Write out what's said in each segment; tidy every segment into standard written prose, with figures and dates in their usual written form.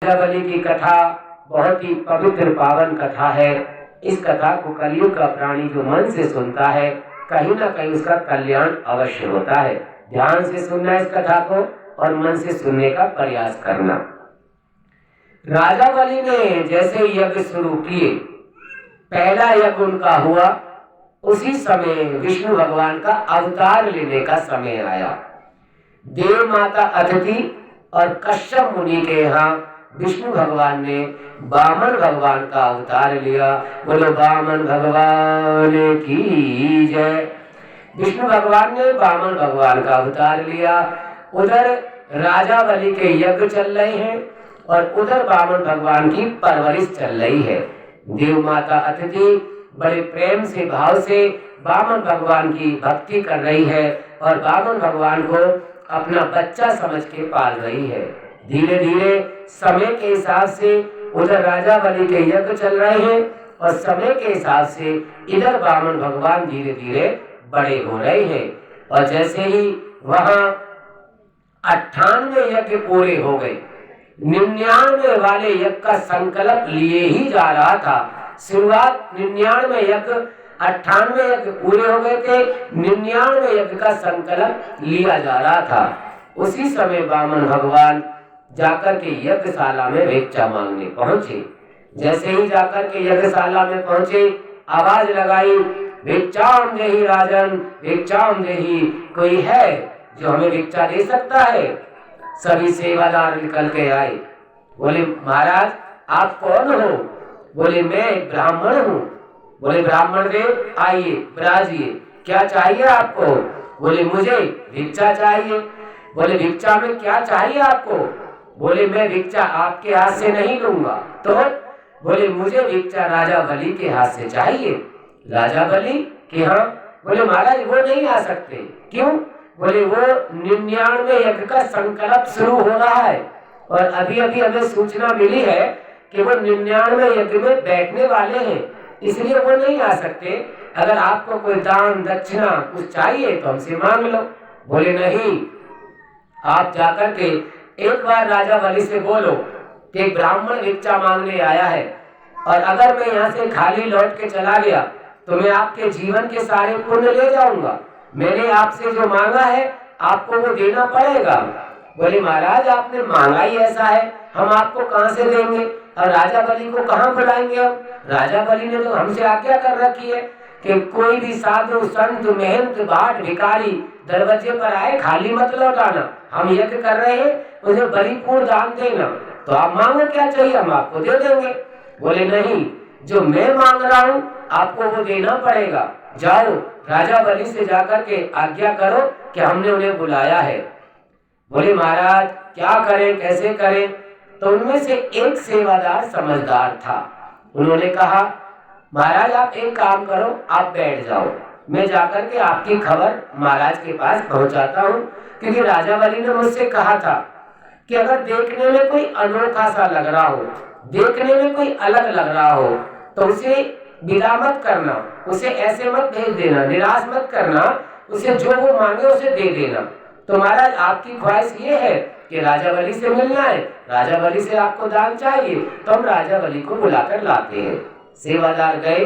राजा बलि की कथा बहुत ही पवित्र पावन कथा है। इस कथा को कलयुग का प्राणी जो मन से सुनता है कहीं ना कहीं उसका कल्याण अवश्य होता है। ध्यान से सुनना इस कथा को और मन से सुनने का प्रयास करना। राजा बलि ने जैसे यज्ञ शुरू किए, पहला यज्ञ उनका हुआ, उसी समय विष्णु भगवान का अवतार लेने का समय आया। देव माता अदिति और कश्यप मुनि के यहाँ विष्णु भगवान ने वामन भगवान का अवतार लिया। बोलो वामन भगवान की जय। विष्णु भगवान ने वामन भगवान का अवतार लिया। उधर राजा बलि के यज्ञ चल रहे हैं और उधर वामन भगवान की परवरिश चल रही है। देव माता अदिति बड़े प्रेम से भाव से वामन भगवान की भक्ति कर रही है और वामन भगवान को अपना बच्चा समझ के पाल रही है। धीरे धीरे समय के हिसाब से उधर राजा बलि के यज्ञ चल रहे हैं और समय के हिसाब से इधर वामन भगवान धीरे धीरे बड़े हो रहे हैं। और जैसे ही वहां 98 यज्ञ पूरे हो गए, 99 वाले यज्ञ का संकल्प लिए ही जा रहा था। शुरुआत 99 यज्ञ, 98 यज्ञ पूरे हो गए थे, 99 यज्ञ का संकल्प लिया जा रहा था। उसी समय वामन भगवान जाकर के यज्ञशाला में भिक्षा मांगने पहुंचे। जैसे ही जाकर के यज्ञशाला में पहुंचे, आवाज लगाई, भिक्षाम देहि राजन, भिक्षाम देहि। कोई है जो हमें भिक्षा दे सकता है? सभी सेवादार निकल के आए। बोले महाराज आप कौन हो? बोले मैं ब्राह्मण हूँ। बोले ब्राह्मण देव आइए विराजिए, क्या चाहिए आपको? बोले मुझे भिक्षा चाहिए। बोले भिक्षा में क्या चाहिए आपको? बोले मैं भिक्षा आपके हाथ से नहीं लूंगा। तो बोले मुझे भिक्षा राजा बलि के हाथ से चाहिए। राजा बलि कि हाँ। बोले महाराज वो नहीं आ सकते। क्यों? बोले वो 99 यज्ञ का संकल्प शुरू हो रहा है और अभी अभी हमें सूचना मिली है कि वो 99 यज्ञ में बैठने वाले हैं, इसलिए वो नहीं आ सकते। अगर आपको कोई दान दक्षिणा कुछ चाहिए तो हमसे मांग लो। बोले नहीं, आप जाकर के एक बार राजा बलि से बोलो कि ब्राह्मण भिक्षा मांगने आया है और अगर मैं यहाँ से खाली लौट के चला गया तो मैं आपके जीवन के सारे पुण्य ले जाऊंगा। मैंने आपसे जो मांगा है आपको वो देना पड़ेगा। बोले महाराज आपने मांगा ही ऐसा है, हम आपको कहाँ से देंगे और राजा बलि को कहाँ बुलाएंगे हम? राजा बलि ने तो हमसे आज्ञा कर रखी है कि कोई भी साधु संत महंत बाट भिखारी दरवाजे पर आए खाली मत लौटाना। हम यज्ञ कर रहे हैं, उन्हें बलिपूर्ण दान देना। तो आप मांगो क्या चाहिए, हम आपको दे देंगे। बोले नहीं, जो मैं मांग रहा हूँ आपको वो देना पड़ेगा। जाओ राजा बलि से जाकर के आज्ञा करो कि हमने उन्हें बुलाया है। बोले महाराज क्या करें, कैसे करें? तो उनमें से एक सेवादार समझदार था। उन्होंने कहा महाराज आप एक काम करो, आप बैठ जाओ, मैं जाकर के आपकी खबर महाराज के पास पहुंचाता हूँ। क्योंकि राजा बलि ने मुझसे कहा था कि अगर देखने में कोई अनोखा सा लग रहा हो, देखने में कोई अलग लग रहा हो तो उसे विदा मत करना, उसे ऐसे मत भेज देना, निराश मत करना, उसे जो वो मांगे उसे दे देना। तो महाराज आपकी ख्वाहिश ये है कि राजा बलि से मिलना है, राजा बलि से आपको दान चाहिए, तो हम राजा बलि को बुलाकर लाते हैं। सेवादार गए,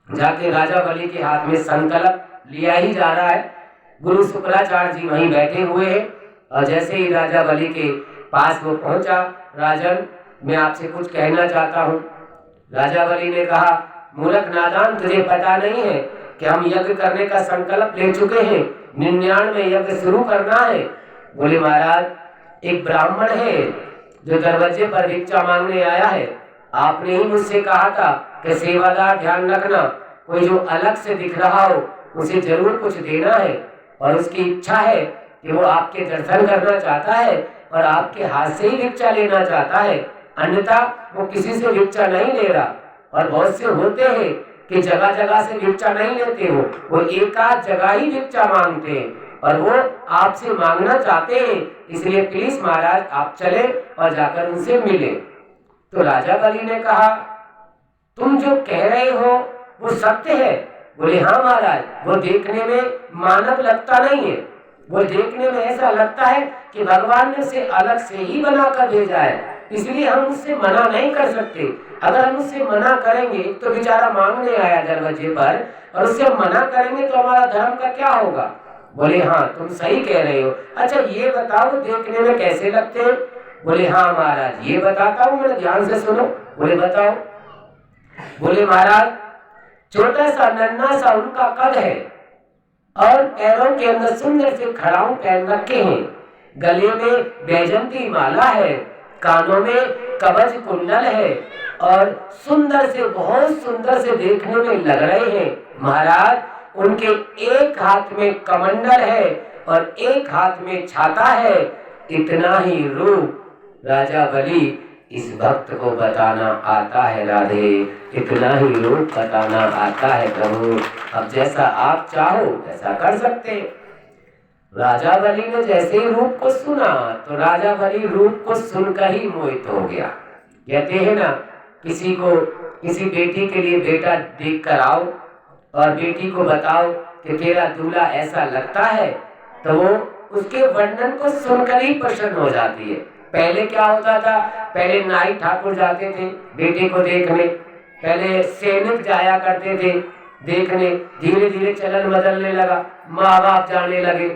जाके राजा बलि के हाथ में संकल्प लिया ही जा रहा है। गुरु शुक्राचार्य जी वहीं बैठे हुए हैं और जैसे ही राजा बलि के पास वो पहुंचा, राजन मैं आपसे कुछ कहना चाहता हूँ। राजा बलि ने कहा मूर्ख नादान, तुझे पता नहीं है कि हम यज्ञ करने का संकल्प ले चुके हैं, 99 यज्ञ शुरू करना है। बोले महाराज एक ब्राह्मण है जो दरवाजे पर भिक्षा मांगने आया है, आपने ही मुझसे कहा था कि सेवादार ध्यान रखना, कोई जो अलग से दिख रहा हो उसे जरूर कुछ देना है और उसकी इच्छा है कि वो आपके दर्शन करना चाहता है और आपके हाथ से ही भिक्षा लेना चाहता है, अन्यथा वो किसी से भिक्षा नहीं ले रहा। और बहुत से होते हैं कि जगह जगह से भिक्षा नहीं लेते हो, वो एक आध जगह ही भिक्षा मांगते हैं और वो आपसे मांगना चाहते हैं, इसलिए प्लीज महाराज आप चले और जाकर उनसे मिले। तो राजा बलि ने कहा तुम जो कह रहे हो वो सत्य है? बोले हाँ महाराज, वो देखने में मानव लगता नहीं है, वो देखने में ऐसा लगता है कि भगवान ने उसे अलग से ही बनाकर भेजा है। इसलिए हम उससे मना नहीं कर सकते। अगर हम उससे मना करेंगे तो बेचारा मांगने आया दरवाजे पर, और उससे हम मना करेंगे तो हमारा धर्म का क्या होगा? बोले हाँ तुम सही कह रहे हो। अच्छा ये बताओ देखने में कैसे लगते हैं? बोले हाँ महाराज ये बताता हूँ, मेरे ध्यान से सुनो। बोले बताओ। बोले महाराज छोटा सा नन्हा सा उनका कद है और पैरों के अंदर सुंदर से खड़ाऊ पहन रखे हैं, गले में बैजंती माला है, कानों में कवच कुंडल है और सुंदर से बहुत सुंदर से देखने में लग रहे हैं। महाराज उनके एक हाथ में कमंडल है और एक हाथ में छाता है। इतना ही रूप राजा बलि इस भक्त को बताना आता है राधे, इतना ही रूप बताना आता है प्रभु। अब जैसा आप चाहो ऐसा कर सकते। राजा बलि ने जैसे ही रूप को सुना तो राजा बलि रूप को सुनकर ही मोहित हो गया। कहते हैं ना किसी को किसी बेटी के लिए बेटा देख कर आओ और बेटी को बताओ कि तेरा दूल्हा ऐसा लगता है, तो वो उसके वर्णन को सुनकर ही प्रसन्न हो जाती है। पहले क्या होता था? पहले नाई ठाकुर जाते थे बेटे को देखने, पहले सैनिक जाया करते थे देखने, धीरे धीरे चलन बदलने लगा, माँ बाप जाने लगे,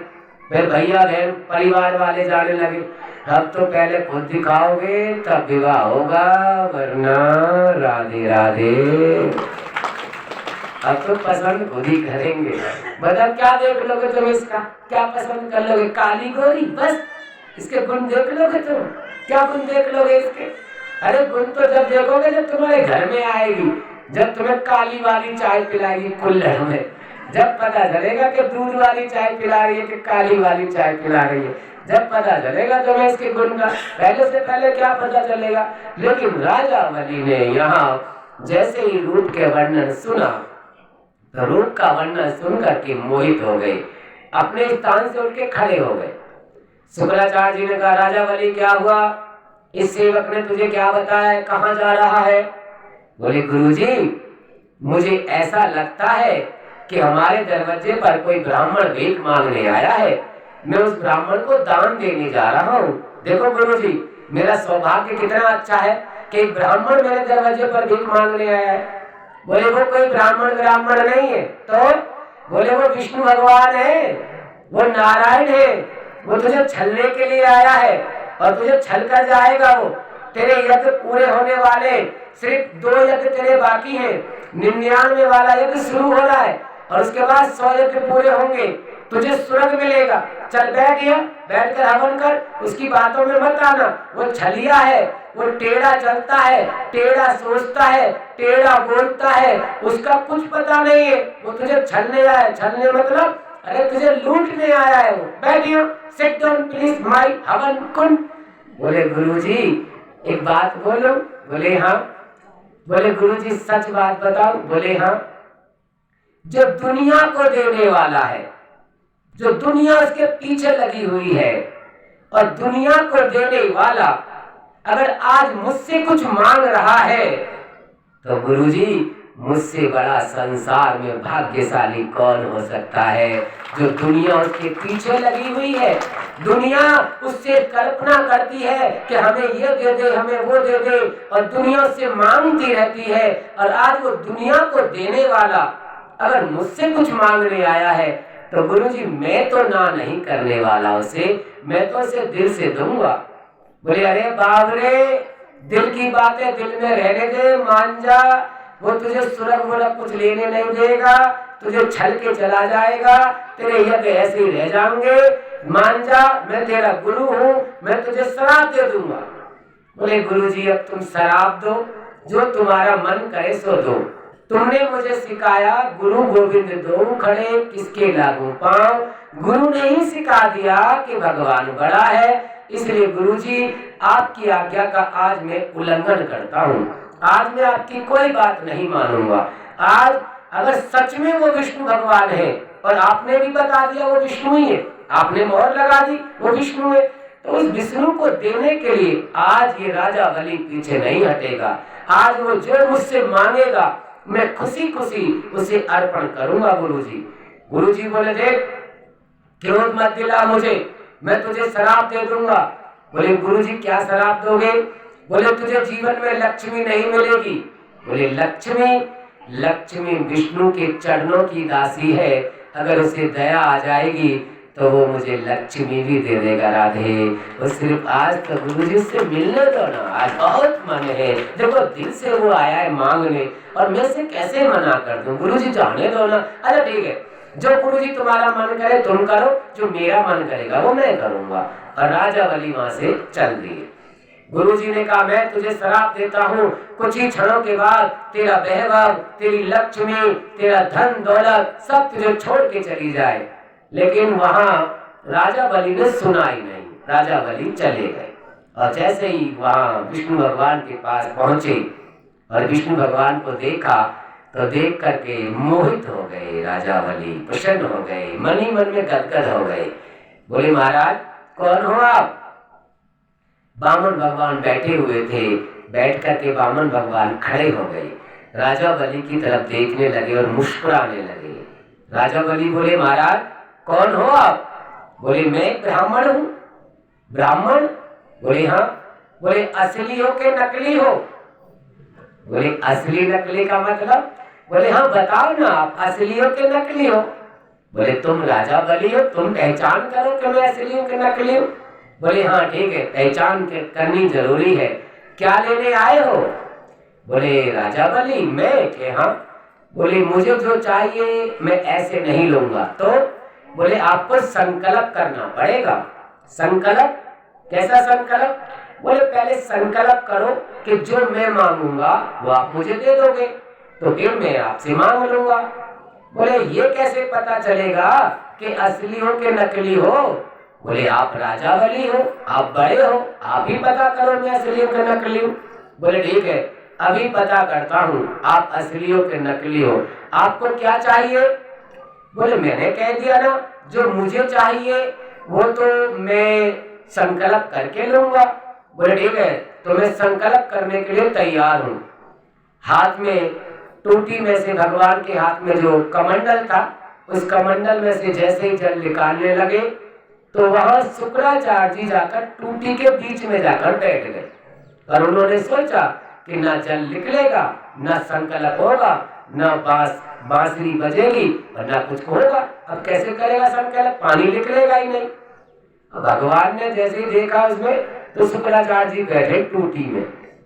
फिर भैया बहन परिवार वाले जाने लगे। अब तो पहले खुद दिखाओगे तब विवाह होगा, वरना राधे राधे। अब तो पसंद खुद ही करेंगे। मतलब क्या देख लोगे तुम इसका? क्या पसंद कर लोगे? काली गोरी बस इसके गुण देख लोगे तुम? क्या गुण देख लोगे इसके? अरे गुण तो जब देखोगे जब तुम्हारे घर में आएगी, जब तुम्हें काली वाली चाय पिलाएगी कुल्हड़ में, जब पता चलेगा कि दूध वाली चाय पिला रही है कि काली वाली चाय पिला रही है, जब पता चलेगा तुम्हें इसके गुण का। पहले से पहले क्या पता चलेगा? लेकिन राजा बलि ने यहाँ जैसे ही रूप के वर्णन सुना तो रूप का वर्णन सुनकर के मोहित हो गए, अपने स्थान से उठ के खड़े हो गए। शुक्राचार्य जी ने कहा राजा बलि क्या हुआ? इस सेवक ने तुझे क्या बताया? कहाँ जा रहा है? बोले गुरुजी मुझे ऐसा लगता है कि हमारे दरवाजे पर कोई ब्राह्मण भीख मांगने आया है, मैं उस ब्राह्मण को दान देने जा रहा हूँ। देखो गुरुजी मेरा सौभाग्य कितना अच्छा है कि एक ब्राह्मण मेरे दरवाजे पर भीख मांगने आया है। बोले वो कोई ब्राह्मण नहीं है तो? बोले वो विष्णु भगवान है, वो नारायण है, वो तुझे छलने के लिए आया है और तुझे छल कर जाएगा। वो तेरे यज्ञ पूरे होने वाले, सिर्फ 2 यज्ञ तेरे बाकी हैं, 99 वाला यज्ञ शुरू हो रहा है और उसके बाद 100 यज्ञ पूरे होंगे, तुझे स्वर्ग मिलेगा। चल बैठ गया, बैठ कर हवन कर, उसकी बातों में मत आना। वो छलिया है, वो टेढ़ा चलता है, टेढ़ा सोचता है, टेढ़ा बोलता है, उसका कुछ पता नहीं है, वो तुझे छलने आया है। छलने मतलब अरे तुझे लूटने आया है वो। बैठियो, सिट डाउन प्लीज माय हवन कुंड। बोले गुरुजी एक बात बोलो? बोले हाँ। बोले गुरुजी सच बात बताओ? बोले हाँ। जो दुनिया को देने वाला है, जो दुनिया उसके पीछे लगी हुई है और दुनिया को देने वाला अगर आज मुझसे कुछ मांग रहा है तो गुरुजी मुझसे बड़ा संसार में भाग्यशाली कौन हो सकता है? जो दुनिया उसके पीछे लगी हुई है, दुनिया उससे कल्पना करती है कि हमें ये दे दे, हमें वो दे दे, और दुनिया उससे मांगती रहती है। और आज वो दुनिया को देने वाला अगर मुझसे कुछ मांगने आया है तो गुरुजी मैं तो ना नहीं करने वाला उसे, मैं तो उसे दिल से दूंगा। बोले अरे बाप रे, दिल की बातें दिल में रहने दे, मान जा, वो तुझे सुरग वुरग कुछ लेने नहीं देगा, तुझे छल के चला जाएगा, तेरे यज्ञ ऐसे ही रह जाएंगे, मान जा, मैं तेरा गुरु हूँ, मैं तुझे शराब दे दूंगा। बोले गुरुजी अब तुम शराब दो, जो तुम्हारा मन करे सो दो। तुमने मुझे सिखाया गुरु गोविंद दो खड़े किसके लागू पांव, गुरु ने ही सिखा दिया कि भगवान बड़ा है, इसलिए गुरुजी आपकी आज्ञा का आज मैं उल्लंघन करता हूँ। आज मैं आपकी कोई बात नहीं मानूंगा। आज अगर सच में वो विष्णु भगवान है और आपने भी बता दिया वो विष्णु ही है, आपने मोहर लगा दी वो विष्णु है, तो उस विष्णु को देने के लिए आज ये राजा बलि पीछे नहीं हटेगा। आज वो जो मुझसे मांगेगा मैं खुशी खुशी उसे अर्पण करूंगा गुरुजी। गुरुजी बोले देख क्रोध मत दिला मुझे, मैं तुझे शराब दे दूंगा। बोले गुरुजी क्या शराब दोगे? बोले तुझे जीवन में लक्ष्मी नहीं मिलेगी। बोले लक्ष्मी विष्णु के चरणों की दासी है, अगर उसे दया आ जाएगी तो वो मुझे लक्ष्मी भी दे देगा राधे। वो सिर्फ आज तो गुरुजी से मिलने दो ना, आज बहुत मन है, देखो दिल से वो आया है मांगने और मैं से कैसे मना कर दूं, गुरुजी जाने दो ना। अच्छा ठीक है, जो गुरुजी तुम्हारा मन करे तुम करो, जो मेरा मन करेगा वो मैं करूंगा। और राजा बलि वहां से चल दिए। गुरुजी ने कहा मैं तुझे श्राप देता हूँ, कुछ ही क्षणों के बाद तेरा वैभव, तेरी लक्ष्मी, तेरा धन दौलत सब तुझे छोड़ के चली जाए। लेकिन वहां राजा बलि ने सुना ही नहीं, राजा बलि चले गए। और जैसे ही वहां विष्णु भगवान के पास पहुंचे और विष्णु भगवान को देखा तो देख करके मोहित हो गए। राजा बलि प्रसन्न हो गए, मन ही मन में गदगद हो गए। बोले महाराज कौन हो आप? बामन भगवान बैठे हुए थे, बैठ करके बामन भगवान खड़े हो गए, राजा बलि की तरफ देखने लगे और मुस्कुराने लगे। राजा बलि बोले महाराज कौन हो आप? बोले मैं ब्राह्मण हूँ। ब्राह्मण? बोले हाँ। बोले असली हो के नकली हो? बोले असली नकली का मतलब? बोले हाँ बताओ ना आप असली हो के नकली हो? बोले तुम राजा बलि हो, तुम पहचान करो कि मैं असली हूँ कि नकली हूँ। बोले हाँ ठीक है, पहचान करनी जरूरी है, क्या लेने आए हो? बोले राजा बलि मैं के हाँ। बोले मुझे जो चाहिए मैं ऐसे नहीं लूंगा। तो बोले आपको संकल्प करना पड़ेगा। संकल्प? कैसा संकल्प? बोले पहले संकल्प करो कि जो मैं मांगूंगा वो आप मुझे दे दोगे, तो फिर मैं आपसे मांग लूंगा। बोले ये कैसे पता चलेगा कि असली हो कि नकली हो? बोले आप राजा बलि हो, आप बड़े हो, आप ही पता करो मैं असली हो कि नकली हूँ। बोले ठीक है अभी पता करता हूँ आप असली हो कि नकली हो, आपको क्या चाहिए? बोले मैंने कह दिया ना जो मुझे चाहिए वो तो मैं संकल्प करके लूंगा। बोले ठीक है तो मैं संकल्प करने के लिए तैयार हूँ। हाथ में टूटी में से भगवान के हाथ में जो कमंडल था, उस कमंडल में से जैसे ही जल निकालने लगे तो वहां शुक्राचार्य जी जाकर टूटी के बीच में जाकर बैठ गए और उन्होंने सोचा कि ना जल निकलेगा, ना संकल्प होगा, ना बांसुरी बजेगी और ना कुछ होगा। अब कैसे करेगा संकल्प, पानी निकलेगा ही नहीं। अब भगवान ने जैसे ही देखा उसमें तो शुक्राचार्य जी बैठे टूटी में।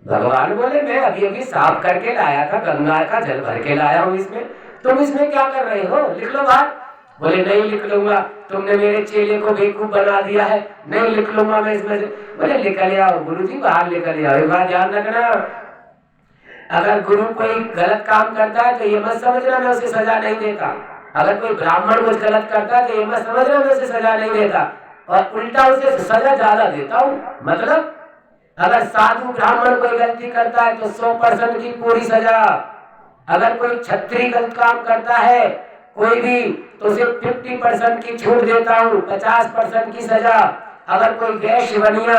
भगवान बोले मैं अभी अभी साफ करके लाया था, गंगा का जल भर के लाया हूँ इसमें, तुम इसमें क्या कर रहे हो, लिख लो बात। बोले नहीं लिख लूंगा, तुमने मेरे चेले को बेवकूफ बना दिया है, नहीं लिख लूंगा मैं इसमें से। बोले निकल आओ गुरुजी, बाहर निकल आओ। एक बात ध्यान रखना, अगर गुरु कोई गलत काम करता है तो ये मत समझना मैं उसे सजा नहीं देता। अगर कोई ब्राह्मण कुछ गलत करता है तो ये मत समझना मैं उसे सजा नहीं देता, और उल्टा उसे सजा ज्यादा देता हूँ। मतलब अगर साधु ब्राह्मण कोई गलती करता है तो 100% की पूरी सजा, अगर कोई क्षत्रिय गलत काम करता है कोई भी तो उसे 50% की छूट देता हूँ, 50% की सजा। अगर कोई वैश्य बनिया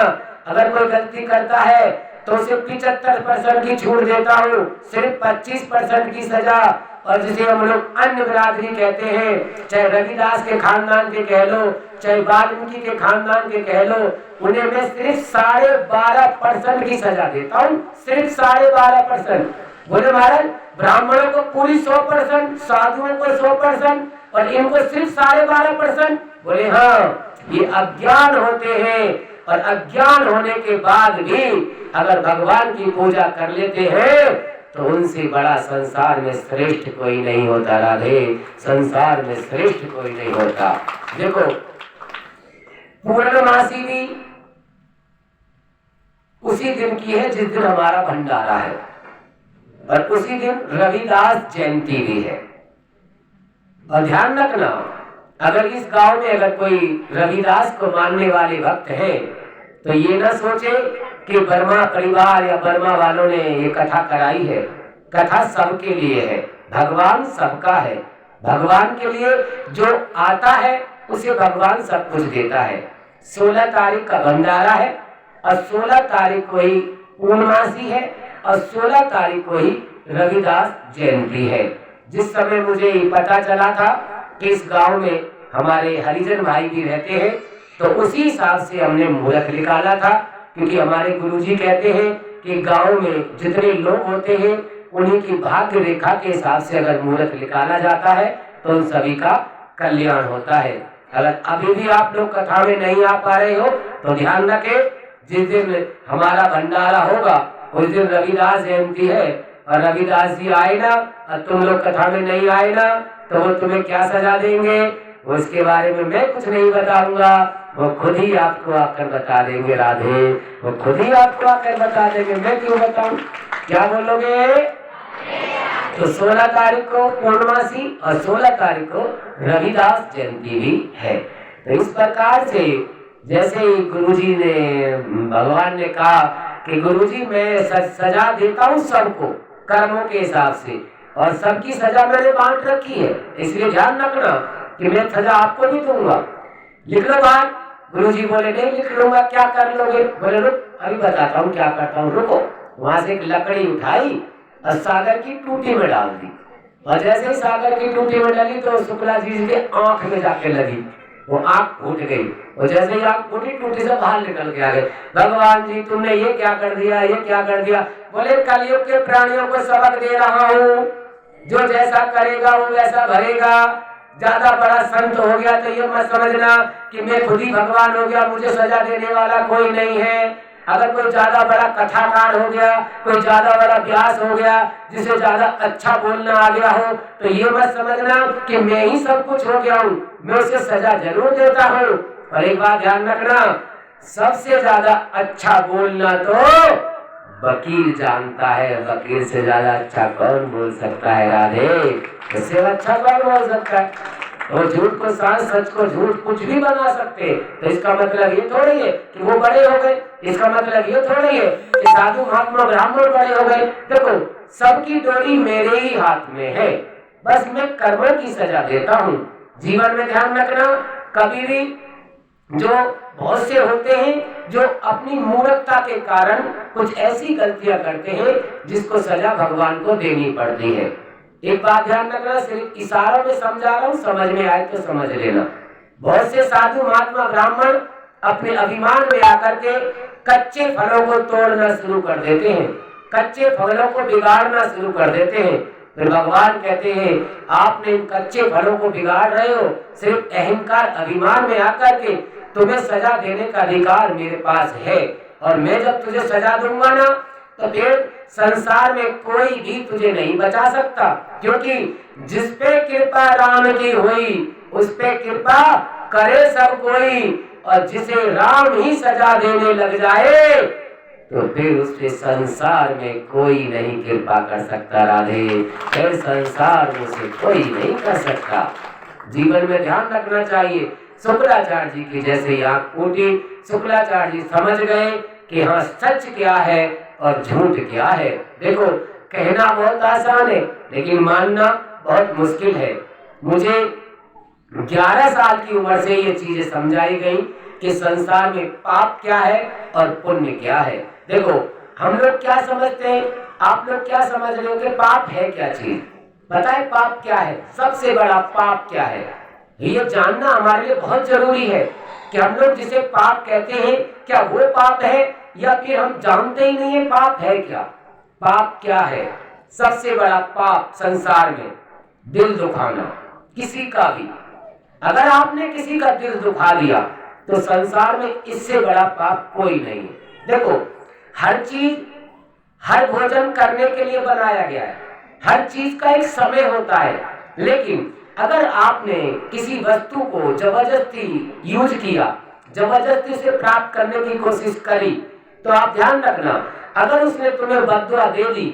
अगर कोई गलती करता है तो उसे 75% की छूट देता हूँ, सिर्फ 25% की सजा। और जिसे हम लोग अन्य बिरादरी कहते हैं, चाहे रविदास के खानदान के कह लो, चाहे वाल्मीकि के खानदान के कह लो, उन्हें मैं सिर्फ 12.5% की सजा देता हूँ, सिर्फ 12.5%। बोले महाराज ब्राह्मणों को पूरी 100%, साधुओं को 100% और इनको सिर्फ 12.5%। बोले हाँ ये अज्ञान होते हैं, और अज्ञान होने के बाद भी अगर भगवान की पूजा कर लेते हैं तो उनसे बड़ा संसार में श्रेष्ठ कोई नहीं होता। राधे, संसार में श्रेष्ठ कोई नहीं होता। देखो पूर्णमासी भी उसी दिन की है जिस दिन हमारा भंडारा है, और उसी दिन रविदास जयंती भी है। और ध्यान रखना, अगर इस गांव में अगर कोई रविदास को मानने वाले भक्त हैं तो ये ना सोचे कि वर्मा परिवार या वर्मा वालों ने ये कथा कराई है। कथा सबके लिए है, भगवान सबका है। भगवान के लिए जो आता है उसे भगवान सब कुछ देता है। 16 तारीख का भंडारा है और 16 तारीख को ही पूर्णमासी है और 16 तारीख को ही रविदास जयंती है। जिस समय मुझे पता चला था कि इस गांव में हमारे हरिजन भाई भी रहते हैं तो उसी हिसाब से हमने मुहूर्त निकाला था, क्योंकि हमारे गुरुजी कहते हैं कि गांव में जितने लोग होते हैं उन्हीं की भाग्य रेखा के हिसाब से अगर मुहूर्त निकाला जाता है तो उन सभी का कल्याण होता है। अगर अभी भी आप लोग कथा में नहीं आ पा रहे हो तो ध्यान रखें, जिस दिन हमारा भंडारा होगा उस दिन रविदास जयंती है, और रविदास जी आए ना और तुम लोग कथा में नहीं आए ना तो वो तुम्हें क्या सजा देंगे उसके बारे में मैं कुछ नहीं बताऊंगा, वो खुद ही आपको आकर बता देंगे। राधे, वो खुद ही आपको आकर बता देंगे, मैं क्यों बताऊं। क्या बोलोगे? तो 16 तारीख को पूर्णमासी और 16 तारीख को रविदास जयंती भी है। तो इस प्रकार से जैसे ही गुरुजी ने, भगवान ने कहा कि गुरुजी मैं सजा देता हूँ सबको कर्मों के हिसाब से, और सबकी सजा मैंने बांट रखी है, इसलिए ध्यान रखना कि मैं सजा आपको भी दूंगा। लिख लो बात। गुरुजी बोले नहीं लिख लूंगा, क्या कर लोगे? बोले रुक अभी बताता हूँ क्या करता हूँ, रुको। वहां से एक लकड़ी उठाई और सागर की टूटी में डाल दी, और जैसे ही सागर की टूटी में डाली तो शुक्ला जी के आंख में जाके लगी, वो आंख फूट गई, और जैसे ही आंख फूटी टूटी से बाहर निकल के आ गए। भगवान जी तुमने ये क्या कर दिया, ये क्या कर दिया? बोले कलयुग के प्राणियों को सबक दे रहा हूँ, जो जैसा करेगा वो वैसा भरेगा। ज्यादा बड़ा संत हो गया तो ये मत समझना कि मैं खुद ही भगवान हो गया, मुझे सजा देने वाला कोई नहीं है। अगर कोई ज्यादा बड़ा कथाकार हो गया, कोई ज्यादा बड़ा व्यास हो गया, जिसे ज्यादा अच्छा बोलना आ गया हो, तो ये मत समझना कि मैं ही सब कुछ हो गया हूँ, मैं उसे सजा जरूर देता हूँ। और एक बात ध्यान रखना, सबसे ज्यादा अच्छा बोलना तो वकील जानता है, वकील से ज्यादा अच्छा कौन बोल सकता है? राधे, इससे अच्छा कौन बोल सकता है? वो झूठ को सच, सच को झूठ, कुछ भी बना सकते। तो इसका मतलब ये थोड़ी है कि वो बड़े हो गए, इसका मतलब ये थोड़ी है कि साधु महात्मा ब्राह्मण बड़े हो गए। देखो सबकी डोरी मेरे ही हाथ में है, बस मैं कर्मों की सजा देता हूँ। जीवन में ध्यान रखना, कभी भी जो बहुत से होते हैं जो अपनी मूर्खता के कारण कुछ ऐसी गलतियां करते हैं जिसको सजा भगवान को देनी पड़ती है। एक बात ध्यान रखना, सिर्फ इशारों में समझा रहा हूँ, समझ में आए तो समझ लेना। बहुत से साधु महात्मा ब्राह्मण अपने अभिमान में आकर के कच्चे फलों को तोड़ना शुरू कर देते हैं, कच्चे फलों को बिगाड़ना शुरू कर देते हैं। फिर भगवान कहते हैं आपने इन कच्चे फलों को बिगाड़ रहे हो, सिर्फ अहंकार अभिमान में आकर के। तुम्हें सजा देने का अधिकार मेरे पास है, और मैं जब तुझे सजा दूंगा ना तो फिर संसार में कोई भी तुझे नहीं बचा सकता, क्योंकि जिस पे कृपा राम की हुई उस पे कृपा करे सब कोई, और जिसे राम ही सजा देने लग जाए तो फिर उसके संसार में कोई नहीं कृपा कर सकता। राधे, फिर संसार में से कोई नहीं कर सकता। जीवन में ध्यान रखना चाहिए। शुक्राचार्य जी की जैसे आंख फूटी, शुक्राचार्य जी समझ गए कि हाँ सच क्या है और झूठ क्या है। देखो कहना बहुत आसान है लेकिन मानना बहुत मुश्किल है। मुझे 11 साल की उम्र से ये चीजें समझाई गई कि संसार में पाप क्या है और पुण्य क्या है। देखो हम लोग क्या समझते हैं, आप लोग क्या समझ रहे हो कि पाप है क्या चीज? पता है पाप क्या है? सबसे बड़ा पाप क्या है ये जानना हमारे लिए बहुत जरूरी है कि हम लोग जिसे पाप कहते हैं क्या वो पाप है, या फिर हम जानते ही नहीं है पाप है क्या। पाप क्या है? सबसे बड़ा पाप संसार में दिल दुखाना, किसी का भी। अगर आपने किसी का दिल दुखा दिया तो संसार में इससे बड़ा पाप कोई नहीं है। देखो हर चीज, हर भोजन करने के लिए बनाया गया है, हर चीज का एक समय होता है, लेकिन अगर आपने किसी वस्तु को जबरदस्ती यूज किया, जबरदस्ती से प्राप्त करने की कोशिश करी, तो आप ध्यान रखना अगर उसने तुम्हें बद्दुआ दे दी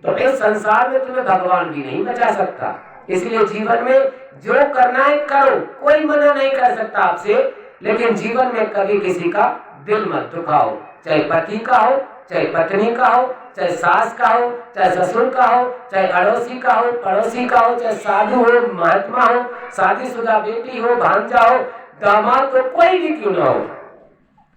तो इस संसार में तुम्हें भगवान भी नहीं बचा सकता। इसलिए जीवन में जो करना है करो, कोई मना नहीं कर सकता आपसे, लेकिन जीवन में कभी किसी का दिल मत दुखाओ, चाहे पति का हो, चाहे पत्नी का हो, चाहे सास का हो, चाहे ससुर का हो, चाहे अड़ोसी का हो, पड़ोसी का हो, चाहे साधु हो, महात्मा हो, शादीशुदा बेटी हो, भांजा हो, दामाद हो, कोई भी क्यों ना हो,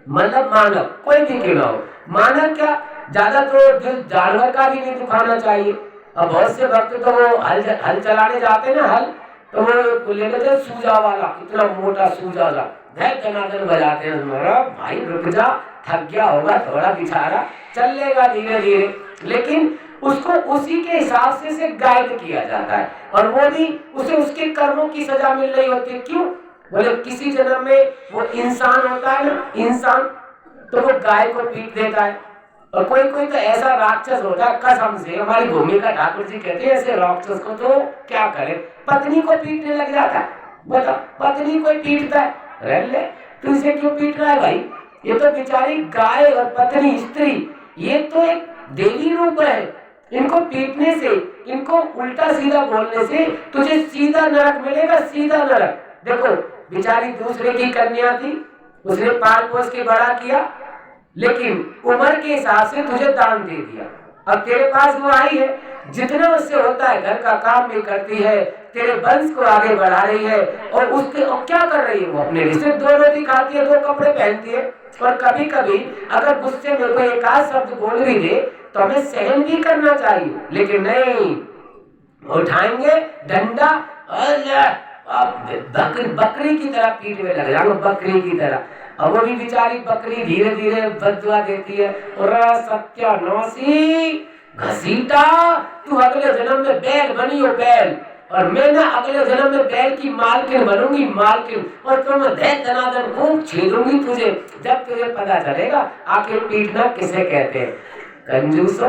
मतलब मानव कोई भी क्यों ना हो। मानव क्या, ज्यादा तो दिल जानवर का भी नहीं दुखाना चाहिए। अब बहुत से भक्त तो वो हल चलाने जाते ना, हल तो वो ले लेते सूजा वाला, इतना मोटा सूजा वाला दनादन बजाते हैं, भाई रुक जा, थक गया होगा थोड़ा बेचारा, चल लेगा धीरे धीरे। लेकिन उसको उसी के हिसाब से गाइड किया जाता है, और वो भी उसे उसके कर्मों की सजा मिल रही होती है। क्यों? बोले किसी जन्म में वो इंसान होता है ना, इंसान, तो वो गाय को पीट देता है, और कोई कोई तो ऐसा राक्षस होता है, कसम से हमारी भूमिका ठाकुर जी कहते हैं ऐसे राक्षस को तो क्या करे, पत्नी को पीटने लग जाता है। बता, पत्नी को पीटता है, रह ले तू इसे क्यों पीट रहा है भाई, ये तो बेचारी गाय और पत्नी स्त्री, ये तो एक देवी रूप है, इनको पीटने से, इनको उल्टा सीधा बोलने से तुझे सीधा नरक मिलेगा, सीधा नरक। देखो बेचारी दूसरे की कन्या थी, उसने पाल पोस के बड़ा किया, लेकिन उम्र के हिसाब से तुझे दान दे दिया, अब तेरे पास वो आई है, जितना उससे होता है घर का काम भी करती है, तेरे वंश को आगे बढ़ा रही है, और उसके और क्या कर रही है, वो अपने लिए सिर्फ 2 रोटी खाती है, 2 कपड़े पहनती है, और कभी कभी अगर गुस्से में कोई एक आध शब्द बोल भी दे तो हमें सहन भी करना चाहिए, लेकिन नहीं, उठाएंगे डंडा और बकरी की तरह पीठ में लग जाओ, बकरी की तरह। अब वो भी बेचारी बकरी धीरे धीरे बददुआ देती है, और सत्यानाशी घसीटा, तू अगले जन्म में बैल बनी हो, बैल, और मैं ना अगले जन्म में बैल की मालकिन बनूंगी, मालकिन, और तुम दनादन खूब छेदूंगी तुझे, जब तुझे पता चलेगा आखिर पीटना किसे कहते हैं। कंजूसो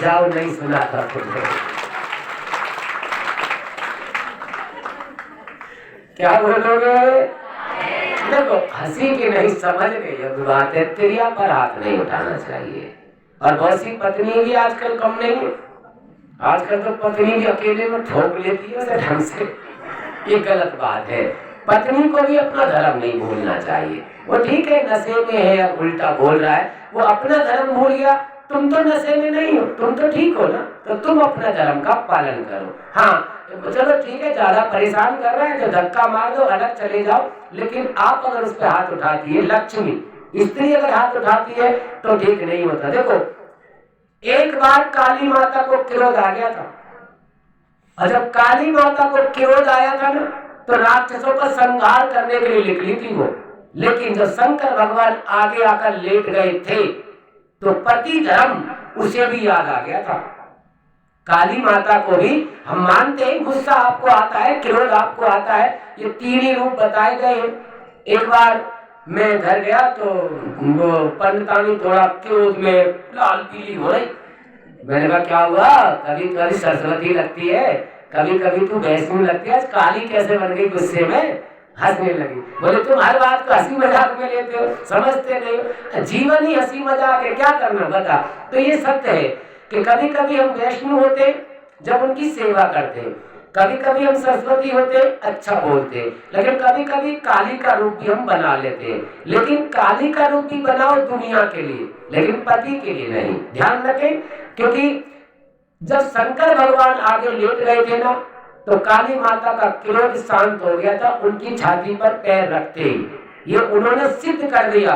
जाओ, नहीं सुना था तुमने, क्या बोलोगे? देखो हंसी की नहीं, समझने योग्य बात है, क्रिया पर हाथ नहीं उठाना चाहिए। और बहुत सी पत्नी भी आजकल कम नहीं है, आजकल तो पत्नी भी अकेले में ठोक लेती है ढंग से, ये गलत बात है। पत्नी को भी अपना धर्म नहीं भूलना चाहिए, वो ठीक है नशे में है या उल्टा बोल रहा है, वो अपना धर्म भूल गया, तुम तो नशे में नहीं हो, तुम तो ठीक हो ना, तो तुम अपना धर्म का पालन करो। हाँ चलो ठीक है, ज्यादा परेशान कर रहा है तो धक्का मार दो, अलग चले जाओ, लेकिन आप अगर उस पर हाथ उठाती है, लक्ष्मी स्त्री अगर हाथ उठाती है तो ठीक नहीं होता। देखो एक बार काली माता को क्रोध आ गया था, और जब काली माता को क्रोध आया था ना, तो राक्षसों का संहार करने के लिए निकली थी वो, लेकिन जब शंकर भगवान आगे आकर लेट गए थे तो पति धर्म उसे भी याद आ गया था। काली माता को भी हम मानते हैं गुस्सा आपको आता है, क्रोध आपको आता है, ये 3 ही रूप बताए गए हैं। एक बार मैं घर गया तो वो पंडितानी थोड़ा क्रोध में लाल पीली हो रही, मैंने कहा क्या हुआ, कभी कभी सरस्वती लगती है, कभी कभी तू वैष्णवी लगती है, काली कैसे बन गई गुस्से में, हंसने लगी। बोले तुम हर बात को हंसी मजाक में लेते हो, समझते नहीं हो, जीवन ही हंसी मजाक है, क्या करना बता। तो ये सत्य है कि कभी कभी हम वैष्णव होते जब उनकी सेवा करते, कभी कभी हम सरस्वती होते अच्छा बोलते, लेकिन कभी कभी काली का रूप भी हम बना लेते, लेकिन काली का रूप भी बनाओ दुनिया के लिए, लेकिन पति के लिए नहीं। ध्यान रखें, क्योंकि जब शंकर भगवान आगे लेट गए थे ना, तो काली माता का क्रोध शांत हो गया था, उनकी छाती पर पैर रखते ही ये उन्होंने सिद्ध कर दिया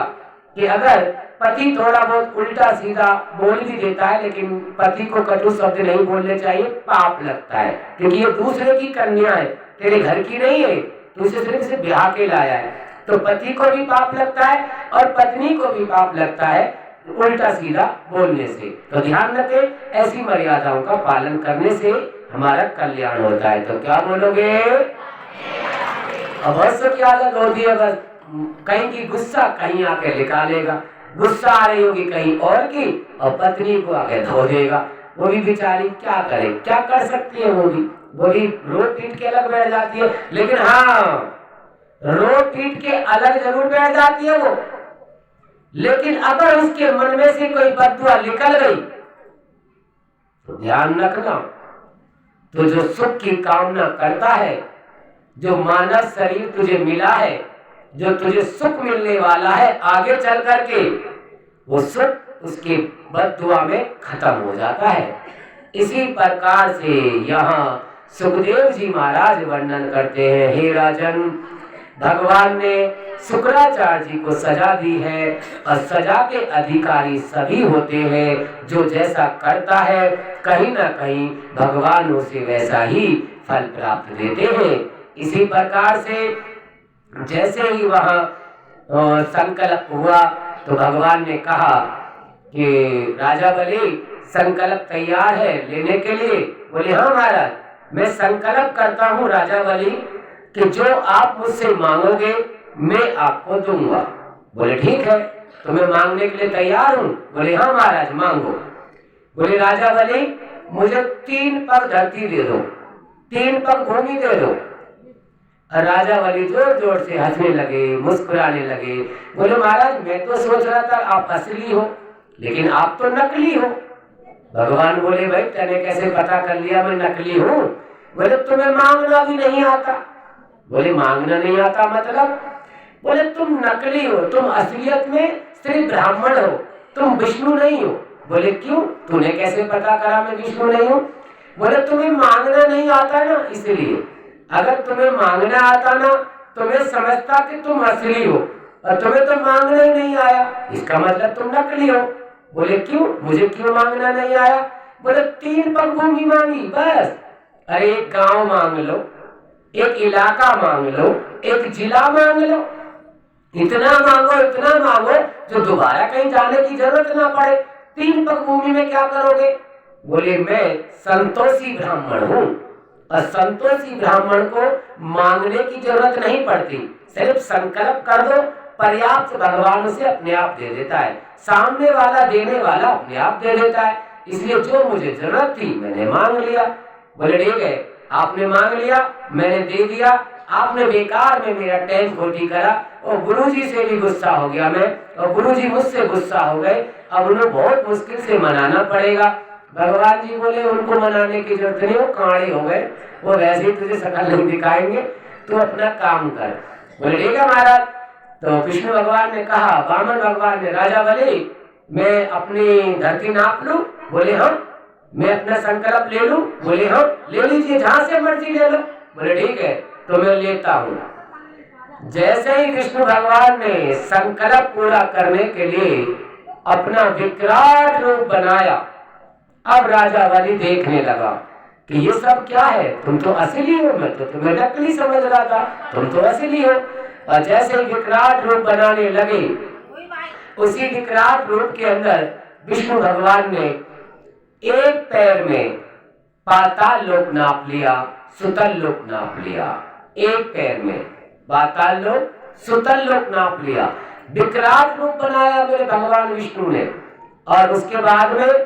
कि अगर पति थोड़ा बहुत उल्टा सीधा बोल भी देता है, लेकिन पति को कटु शब्द नहीं बोलने चाहिए, पाप लगता है, क्योंकि ये दूसरे की कन्या है, तेरे घर की नहीं है, तू इसे सिर्फ से ब्याह के लाया है, तो पति को भी पाप लगता है और पत्नी को भी पाप लगता है उल्टा सीधा बोलने से। तो ध्यान रखें, ऐसी मर्यादाओं का पालन करने से हमारा कल्याण होता है। तो क्या बोलोगे? अवश्य की आदत होती है, बस कहीं की गुस्सा कहीं आके निकालेगा, गुस्सा आ रही होगी कहीं और की, और पत्नी को आके धो देगा, वो भी बेचारी क्या करे, क्या कर सकती है, वो भी रो पीट के अलग बैठ जाती है, लेकिन हाँ रो पीट के अलग जरूर बैठ जाती है वो, लेकिन अगर उसके मन में से कोई बददुआ निकल गई तो ध्यान रखना, तो जो सुख की कामना करता है, जो मानव शरीर तुझे मिला है, जो तुझे सुख मिलने वाला है आगे चल करके, वो सुख उसके बददुआ में खत्म हो जाता है। इसी प्रकार से यहाँ सुखदेव जी महाराज वर्णन करते हैं, हे राजन, भगवान ने शुक्राचार्य जी को सजा दी है, और सजा के अधिकारी सभी होते हैं, जो जैसा करता है कहीं ना कहीं भगवान उसे वैसा ही फल प्राप्त देते हैं। इसी प्रकार से जैसे ही वहां संकल्प हुआ तो भगवान ने कहा कि राजा बलि संकल्प तैयार है लेने के लिए। बोले हाँ महाराज, मैं संकल्प करता हूँ राजा बलि कि जो आप मुझसे मांगोगे मैं आपको दूंगा। बोले ठीक है, तो मैं मांगने के लिए तैयार हूँ। बोले हाँ महाराज मांगो। बोले राजा बलि मुझे 3 पग धरती दे दो, 3 पग भूमि दे दो। राजा बलि जोर जोर से हंसने लगे, मुस्कुराने लगे। बोले महाराज मैं तो सोच रहा था आप असली हो, लेकिन आप तो नकली हो। भगवान बोले भाई तूने कैसे पता कर लिया मैं नकली हूँ? बोले तुम्हें मांगना भी नहीं आता। बोले मांगना नहीं आता मतलब? बोले तुम नकली हो, तुम असलियत में श्री ब्राह्मण हो, तुम विष्णु नहीं हो। बोले क्यों? तूने कैसे पता करा मैं विष्णु नहीं हूँ? बोले तुम्हें मांगना नहीं आता ना इसलिए। अगर तुम्हें मांगना आता ना तो मैं समझता कि तुम असली हो, और तुम्हें तो मांगना ही नहीं आया, इसका मतलब तुम नकली हो। बोले क्यों? मुझे क्यों मांगना नहीं आया? बोले 3 पग भूमि मांगी बस। अरे एक गांव मांग लो, एक इलाका मांग लो, एक जिला मांग लो, इतना मांगो जो दोबारा कहीं जाने की जरूरत ना पड़े। 3 पग भूमि में क्या करोगे? बोले मैं संतोषी ब्राह्मण हूँ, और संतोषी ब्राह्मण को मांगने की जरूरत नहीं पड़ती, सिर्फ संकल्प कर दो, पर्याप्त भगवान उसे अपने आप दे देता है। सामने वाला देने वाला अपने आप दे देता है। इसलिए जो मुझे जरूरत थी मैंने मांग लिया। बोले ठीक है, आपने मांग लिया, मैंने दे दिया, आपने बेकार में मेरा टाइम खोटी करा, और गुरुजी से भी गुस्सा हो गया मैं, और गुरुजी मुझसे गुस्सा हो गए। अब उन्हें बहुत मुश्किल से मनाना पड़ेगा। भगवान जी बोले उनको मनाने की जरूरत नहीं, वो कांड़े हो गए, वो वैसे ही तुझे शकल नहीं दिखाएंगे, तू अपना काम कर। बोले ठीक है महाराज। तो विष्णु भगवान ने कहा, वामन भगवान ने, राजा बलि मैं अपनी धरती नाप लूं? बोले हाँ। मैं अपना संकल्प ले लूं? बोले हाँ ले लीजिए, जहां से मर्जी ले लो। बोले ठीक है, तो मैं लेता हूँ। जैसे ही विष्णु भगवान ने संकल्प पूरा करने के लिए अपना विकराल रूप बनाया, अब राजा बलि देखने लगा कि ये सब क्या है, तुम तो असली हो, मैं तो तुम्हें नकली समझ रहा था, तुम तो असली हो। और जैसे ही विकराल रूप बनाने लगे, उसी विकराल रूप के अंदर विष्णु भगवान ने एक पैर में पाताल लोक नाप लिया, सुतल लोक नाप लिया। एक पैर में पाताल लोक, सुतल लोक नाप लिया। विकराल रूप बनाया मेरे भगवान विष्णु ने। और उसके बाद में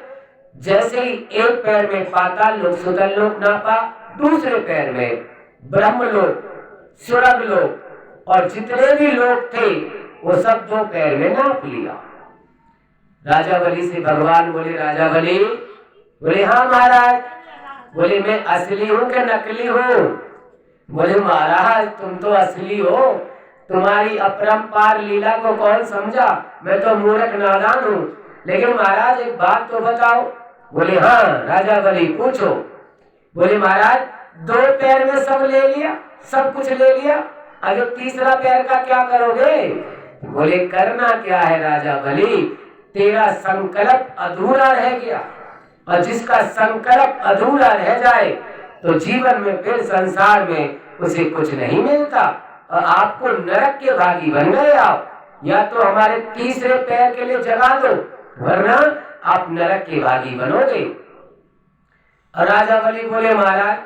जैसे ही एक पैर में पाताल लोक, सुतल लोक नापा, दूसरे पैर में ब्रह्मलोक, स्वर्ग लोक और जितने भी लोग थे वो सब 2 पैर में नाप लिया। राजा बलि से भगवान बोले, राजा बलि? बोले हाँ महाराज। बोले मैं असली हूँ कि नकली हूँ? बोले महाराज तुम तो असली हो, तुम्हारी अपरंपार लीला को कौन समझा, मैं तो मूर्ख नादान हूँ। लेकिन महाराज एक बात तो बताओ। बोले हाँ राजा बलि पूछो। बोले महाराज 2 पैर में सब ले लिया, सब कुछ ले लिया, अगर तीसरा पैर का क्या करोगे? बोले करना क्या है राजा बलि, तेरा संकल्प अधूरा रह गया, और जिसका संकल्प अधूरा रह जाए तो जीवन में फिर संसार में उसे कुछ नहीं मिलता, और आपको नरक के भागी बन गए आप। या तो हमारे तीसरे पैर के लिए जगा दो, वरना आप नरक के भागी बनोगे। और राजा बलि बोले महाराज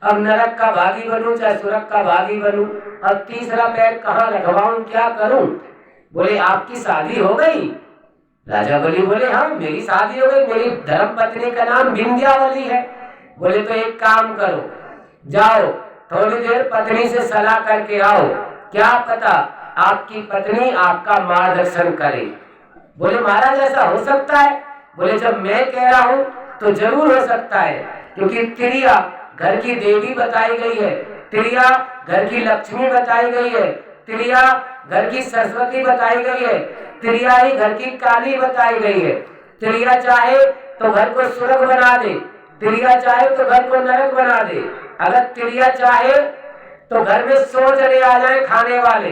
अब नरक का भागी बनूं चाहे स्वर्ग का भागी बनूं, अब तीसरा पैर कहाँ रखवाऊं, क्या करूं? बोले आपकी शादी हो गई? राजा बलि बोले हाँ मेरी शादी हो गई, मेरी धर्म पत्नी का नाम विंध्यावली है। बोले तो एक काम करो, जाओ थोड़ी देर पत्नी से सलाह करके आओ, क्या पता आपकी पत्नी आपका मार्गदर्शन करे। बोले महाराज ऐसा हो सकता है? बोले जब मैं कह रहा हूँ तो जरूर हो सकता है, क्योंकि त्रिया घर की देवी बताई गई है, त्रिया घर की लक्ष्मी बताई गई है, त्रिया घर की सरस्वती बताई गई है, त्रिया ही घर की काली बताई गई है। त्रिया चाहे तो घर को स्वर्ग बना दे, त्रिया चाहे तो घर को नरक बना दे। अगर त्रिया चाहे तो घर में 100 जने आ जाए खाने वाले,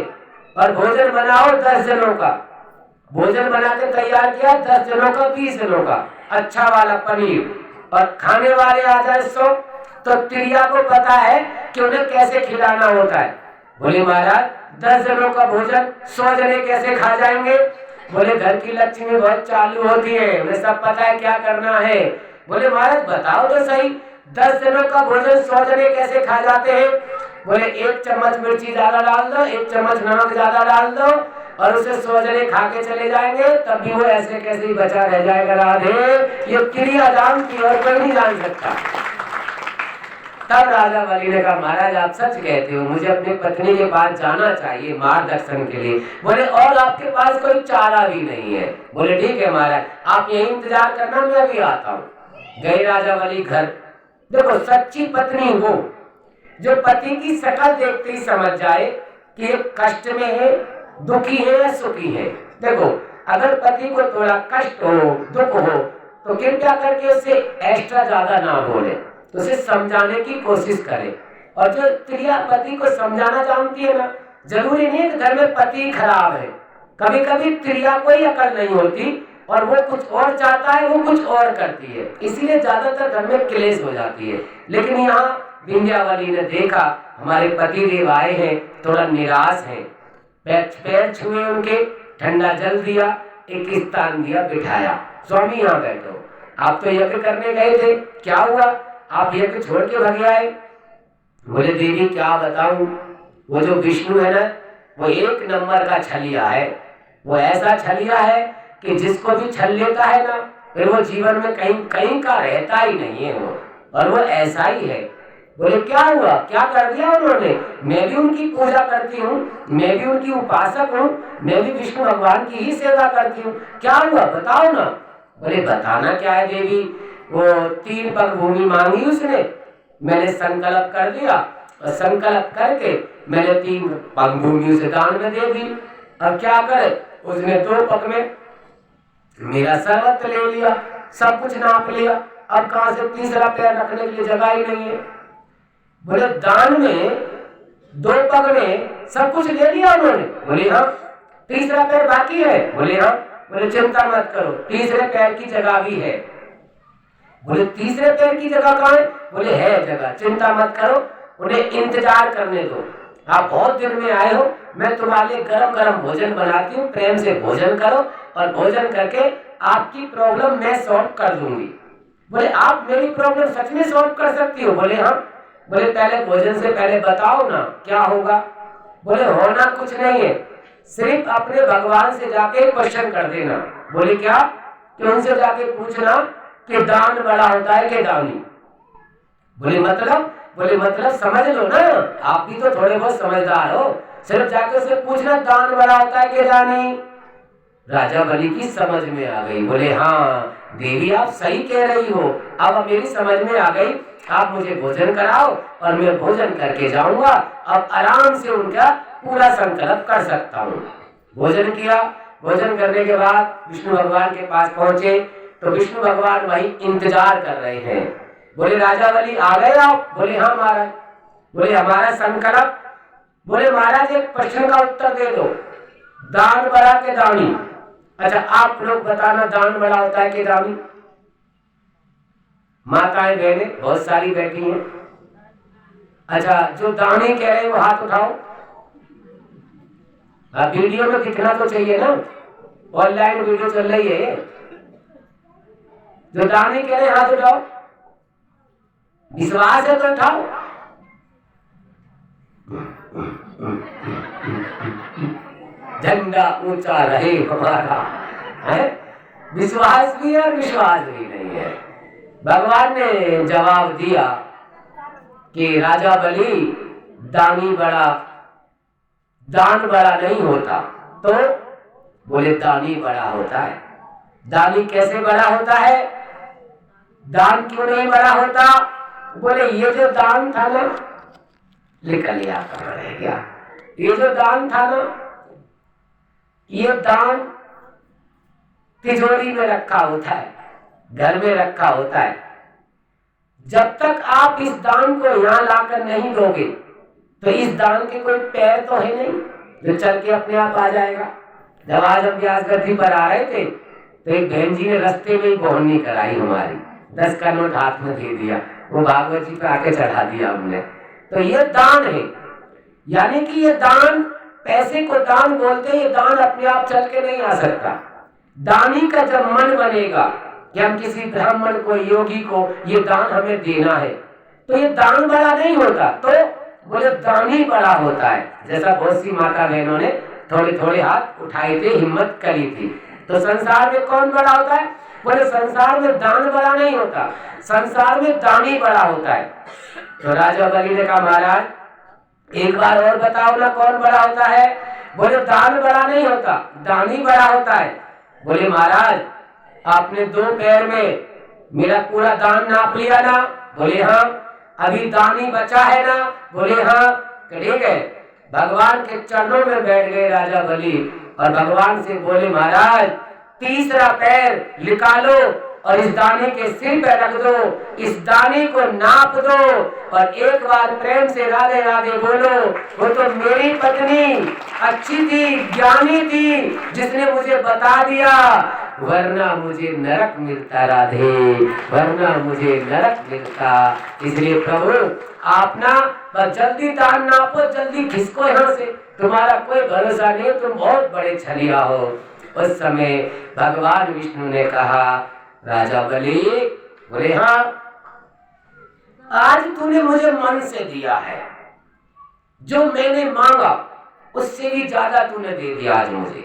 और भोजन बनाओ 10 जनों का, भोजन बना के तैयार किया 10 जनों का, 20 जनों का, अच्छा वाला पनीर, और खाने वाले आ जाए 100, तो त्रिया को पता है कि उन्हें कैसे खिलाना होता है। बोले महाराज 10 जनों का भोजन 100 जने कैसे खा जाएंगे? बोले घर की लक्ष्मी बहुत चालू होती है, उन्हें सब पता है क्या करना है। बोले महाराज बताओ तो सही, 10 जनों का भोजन 100 जने कैसे खा जाते हैं? बोले 1 चम्मच मिर्ची ज्यादा डाल दो, 1 चम्मच नमक ज्यादा डाल दो और उसे 100 जने खा के चले जाएंगे, तब भी वो ऐसे कैसे ही बचा रह जाएगा। राधे, ये क्रिया जानती और कोई नहीं जान सकता। तब राजा बलि ने कहा महाराज आप सच कहते हो, मुझे अपनी पत्नी के पास जाना चाहिए मार्गदर्शन के लिए। बोले और आपके पास कोई चारा भी नहीं है? बोले ठीक है महाराज, आप यही इंतजार करना, मैं भी आता हूँ। गए राजा बलि घर। देखो सच्ची पत्नी वो जो पति की शक्ल देखते ही समझ जाए कि ये कष्ट में है, दुखी है या सुखी है। देखो अगर पति को थोड़ा कष्ट हो, दुख हो, तो कृपया करके उसे एक्स्ट्रा ज्यादा ना बोले, तो उसे समझाने की कोशिश करे। और जो स्त्रियां पति को समझाना जानती है ना, जरूरी नहीं है कि घर में पति खराब है, कभी कभी स्त्रियां कोई अकल नहीं होती और वो कुछ और चाहता है, वो कुछ और करती है, इसीलिए ज्यादातर घर में क्लेश हो जाती है। लेकिन यहाँ विंध्यावली ने देखा हमारे पति देव आए हैं, थोड़ा निराश हैं, पैर छुए उनके, ठंडा जल दिया, एक स्थान दिया, बिठाया, स्वामी यहाँ बैठो, आप तो यज्ञ करने गए थे, क्या हुआ आप यज्ञ छोड़ के भाग आए? बोले देवी क्या बताऊं, वो जो विष्णु है ना, वो 1 नंबर का छलिया है। वो ऐसा छलिया है कि जिसको भी छल लेता है ना, फिर वो जीवन में कहीं का रहता ही नहीं है वो, और वो ऐसा ही है। बोले क्या हुआ, क्या कर दिया उन्होंने? मैं भी उनकी पूजा करती हूँ, मैं भी उनकी उपासक हूँ, मैं भी विष्णु भगवान की ही सेवा करती हूँ, क्या हुआ बताओ ना। बोले बताना क्या है देवी, वो 3 पग भूमि मांगी उसने, मैंने संकल्प कर दिया और संकल्प करके मैंने 3 पग भूमि उसे दान में दे दी। अब क्या करे, उसने 2 पग में मेरा सर्वत्र ले लिया, सब कुछ नाप लिया, अब कहां से तीसरा पैर रखने के लिए जगह ही नहीं है। बोले दान में 2 पग में सब कुछ ले लिया उन्होंने? बोले हाँ। तीसरा पैर बाकी है? बोले हाँ। बोले चिंता मत करो, तीसरे पैर की जगह भी है। बोले तीसरे पैर की जगह कहाँ है? बोले है जगह, चिंता मत करो, उन्हें इंतजार करने दो, आप बहुत दिन में आए हो, मैं तुम्हारे लिए गरम गरम भोजन बनाती हूँ, प्रेम से भोजन करो और भोजन करके आपकी प्रॉब्लम मैं सॉल्व कर दूंगी। बोले आप मेरी प्रॉब्लम सच में सॉल्व कर सकती हो? बोले हाँ। बोले पहले भोजन से पहले बताओ ना क्या होगा? बोले होना कुछ नहीं है, सिर्फ अपने भगवान से जाके क्वेश्चन कर देना। बोले क्या? कि उनसे जाके पूछना कि दान बड़ा होता है कि दानी। बोले मतलब? बोले मतलब समझ लो ना, आप भी तो थोड़े बहुत समझदार हो, सिर्फ जाके उसे पूछना दान बड़ा होता है कि दानी। राजा बलि की समझ में आ गई। बोले हाँ देवी आप सही कह रही हो, अब मेरी समझ में आ गई, आप मुझे भोजन कराओ और मैं भोजन करके जाऊंगा, अब आराम से उनका पूरा संकल्प कर सकता हूँ। भोजन किया, भोजन करने के बाद विष्णु भगवान के पास पहुंचे तो विष्णु भगवान वही इंतजार कर रहे हैं। बोले राजा बलि आ गए आप? बोले हाँ महाराज। बोले हमारा संकल्प? बोले महाराज एक प्रश्न का उत्तर दे दो, दान बड़ा के दानी? अच्छा आप लोग बताना दान बड़ा होता है कि दानी? माताएं बहनें बहुत सारी बैठी हैं। अच्छा जो दानी कह रहे हैं वो हाथ उठाओ। वीडियो में दिखना तो चाहिए ना, ऑनलाइन वीडियो चल रही है। जो दानी कह रहे हैं हाथ उठाओ, विश्वास है तो उठाओ। झंडा ऊंचा रहे हमारा, है विश्वास भी है और विश्वास भी नहीं है। भगवान ने जवाब दिया कि राजा बलि दान बड़ा नहीं होता। तो बोले दानी बड़ा होता है। दानी कैसे बड़ा होता है? दान क्यों नहीं बड़ा होता? बोले ये जो दान था ना, निकल लिया कहाँ रह गया, ये जो दान था ना, ये दान तिजोरी में रखा होता है, घर में रखा होता है। जब तक आप इस दान को यहाँ लाकर नहीं दोगे तो इस दान के कोई पैर तो है नहीं जो चल के अपने आप आ जाएगा। जब आज हम व्यास गद्दी पर आ रहे थे तो एक बहन जी ने रास्ते में ही बोहनी कराई हमारी, 10 का नोट हाथ में दे दिया, वो भागवत जी पे आके चढ़ा दिया हमने। तो ये दान है। यानी कि ये दान, पैसे को दान बोलते हैं, ये दान अपने आप चल के नहीं आ सकता। दानी का जब मन बनेगा कि हम किसी ब्राह्मण को, योगी को ये दान हमें देना है, तो ये दान बड़ा नहीं होता, तो बोले दानी बड़ा होता है। जैसा बहुत सी माता बहनों ने थोड़े थोड़े हाथ उठाए थे, हिम्मत करी थी। तो संसार में कौन बड़ा होता है? बोले संसार में दान बड़ा नहीं होता, संसार में दानी बड़ा होता है। तो राजा बलि ने कहा महाराज एक बार और बताओ ना, कौन बड़ा होता है? बोले दान बड़ा नहीं होता, दानी बड़ा होता है। बोले महाराज आपने 2 पैर में मेरा पूरा दान नाप लिया ना? बोले हाँ। अभी दानी बचा है ना? बोले हाँ। ठीक है। भगवान के चरणों में बैठ गए राजा बलि और भगवान से बोले महाराज तीसरा पैर निकालो और इस दाने के सिर पे रख दो, इस दाने को नाप दो और एक बार प्रेम से राधे राधे बोलो। वो तो मेरी पत्नी अच्छी थी, ज्ञानी थी, जिसने मुझे बता दिया, वरना मुझे नरक मिलता राधे, वरना मुझे नरक मिलता। इसलिए प्रभु आप ना बस जल्दी दान नापो, जल्दी खिसको यहाँ से, तुम्हारा कोई भरोसा नहीं, तुम बहुत बड़े छलिया हो। उस समय भगवान विष्णु ने कहा राजा बलि, बोले हाँ आज तूने मुझे मन से दिया है, जो मैंने मांगा उससे भी ज्यादा तूने दे दिया आज मुझे।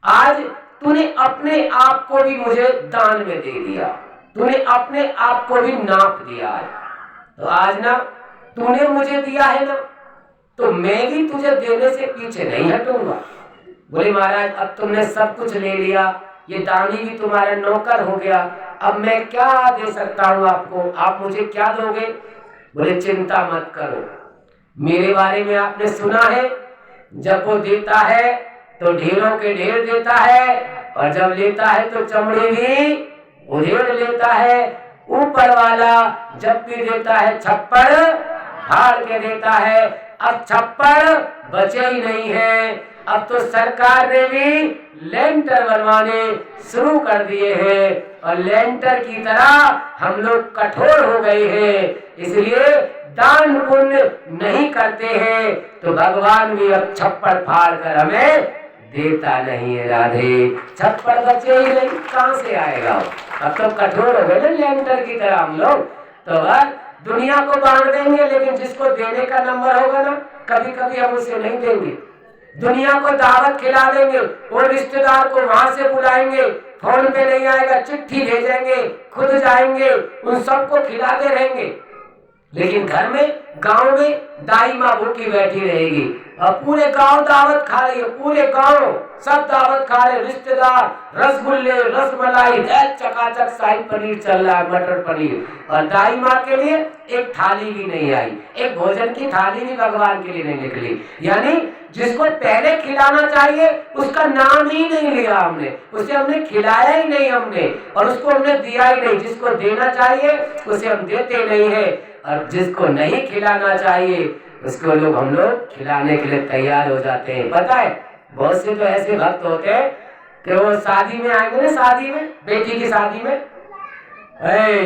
आज तूने अपने आप को भी मुझे दान में दे दिया, तूने अपने आप को भी नाप दिया है। तो आज ना तूने मुझे दिया है ना, तो मैं भी तुझे देने से पीछे नहीं हटूंगा। बोले महाराज अब तुमने सब कुछ ले लिया, ये दानी भी तुम्हारा नौकर हो गया, अब मैं क्या दे सकता हूँ आपको, आप मुझे क्या दोगे? बोले चिंता मत करो, मेरे बारे में आपने सुना है, जब वो देता है तो ढेरों के ढेर देता है और जब लेता है तो चमड़े भी उधेड़ लेता है। ऊपर वाला जब भी देता है छप्पड़ फाड़ के देता है। अब छप्पड़ बचे ही नहीं है, अब तो सरकार ने भी लेंटर बनवाने शुरू कर दिए हैं और लेंटर की तरह हम लोग कठोर हो गए हैं। इसलिए दान पुण्य नहीं करते हैं तो भगवान भी अब छप्पड़ फाड़ कर हमें देता नहीं है राधे। छप्पड़ बचे ही नहीं, कहां से आएगा? अब तो कठोर हो गए ना लेंटर की तरह हम लोग। तो अब दुनिया को बांट देंगे, लेकिन जिसको देने का नंबर होगा ना, कभी कभी हम उसे नहीं देंगे। दुनिया को दावत खिला देंगे, वो रिश्तेदार को वहां से बुलाएंगे, फोन पे नहीं आएगा, चिट्ठी भेजेंगे, खुद जाएंगे, उन सबको खिलाते रहेंगे। लेकिन घर में, गांव में दाई माँ भूखी बैठी रहेगी और पूरे गांव दावत खा रही है, पूरे गांव सब दावत खा रहे, रिश्तेदार, रसगुल्ले, रसमलाई, चकाचक शाही पनीर चल रहा है, मटर पनीर, और दाई माँ के लिए एक थाली भी नहीं आई, एक भोजन की थाली भी भगवान के लिए नहीं निकली। यानी जिसको पहले खिलाना चाहिए उसका नाम ही नहीं लिया हमने, उसे हमने खिलाया ही नहीं हमने, और उसको हमने दिया ही नहीं। जिसको देना चाहिए उसे हम देते नहीं है, और जिसको नहीं खिलाना चाहिए उसको हम लोग खिलाने के लिए तैयार हो जाते हैं। पता है बहुत से तो ऐसे भक्त होते हैं कि वो शादी में आएंगे ना, शादी में, बेटी की शादी में,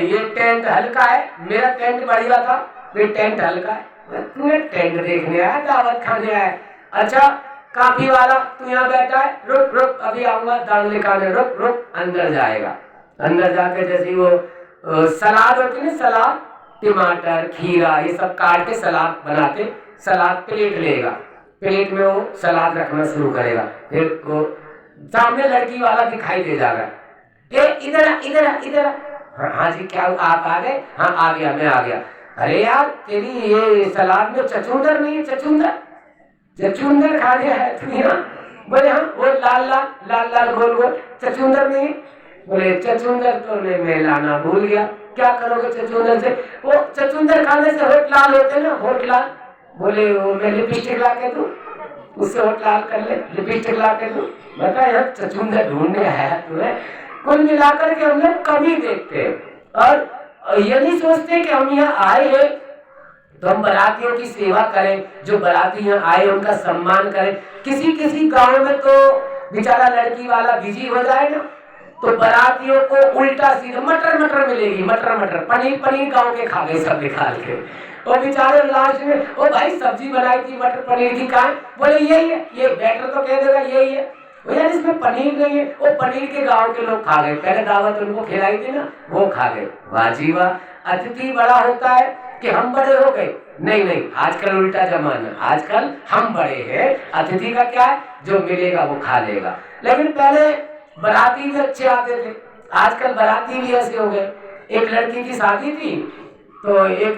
ये टेंट हल्का है, मेरा टेंट बढ़िया था, ये टेंट हल्का है, तू टेंट देखने आया, दावत खाने आया, अच्छा काफी वाला तू यहाँ बैठा है, रुक रुक अभी आऊंगा दान लेकर, रुक रुक, अंदर जाएगा। अंदर जाके जैसे वो सलाद होती है ना, सलाद, टमाटर, खीरा, ये सब काट के सलाद बनाते, सलाद प्लेट लेगा, प्लेट में वो सलाद रखना शुरू करेगा, फिर वो सामने लड़की वाला दिखाई दे जाएगा, इधर इधर इधर, हाँ जी क्या आप आ गए? हाँ आ गया, मैं आ गया। अरे यार तेरी ये सलाद में चचुंदर नहीं है, चचुंदर चचुंदर खा गया है तू यहाँ? बोले हाँ, वो लाल लाल लाल लाल गोल गोल चचुंदर नहीं है। बोले चचुंदर तो मैं लाना भूल गया, क्या करोगे चचुंदर से? वो चचुंदर खाने से होठ लाल होते ना, होठ लाल। बोले वो मैं लिपस्टिक ला के दूं, उससे होठ लाल कर ले, लिपस्टिक ला के दूं। बता यार चचुंदर ढूंढने आया तुम्हें। कुल मिलाकर के हम लोग कभी देखते हैं और ये नहीं सोचते कि हम यहाँ आए हैं तो हम बारातियों की सेवा करें, जो बाराती यहाँ आए उनका सम्मान करें। किसी किसी गांव में तो बेचारा लड़की वाला बिजी हो जाए ना, तो बारातियों को उल्टा सीधा मटर मटर मिलेगी, मटर मटर, पनीर पनीर गांव के खा गए सब निकाल के। वो बेचारे लास्ट में ओ भाई सब्जी बनाई थी मटर पनीर की, कहाँ? बोले यही है, ये बैटर तो कह देगा यही है। वो यार इसमें पनीर नहीं है। वो पनीर के गांव के लोग खा गए, पहले दावत उनको खिलाई थी ना, वो खा गए। वाह जी वाह, अतिथि बड़ा होता है कि हम बड़े हो गए? नहीं नहीं, आजकल उल्टा जमाना, आजकल हम बड़े हैं, अतिथि का क्या है, जो मिलेगा वो खा लेगा। लेकिन पहले बाराती भी अच्छे आते थे, आजकल बाराती भी ऐसे हो गए। एक लड़की की शादी थी तो एक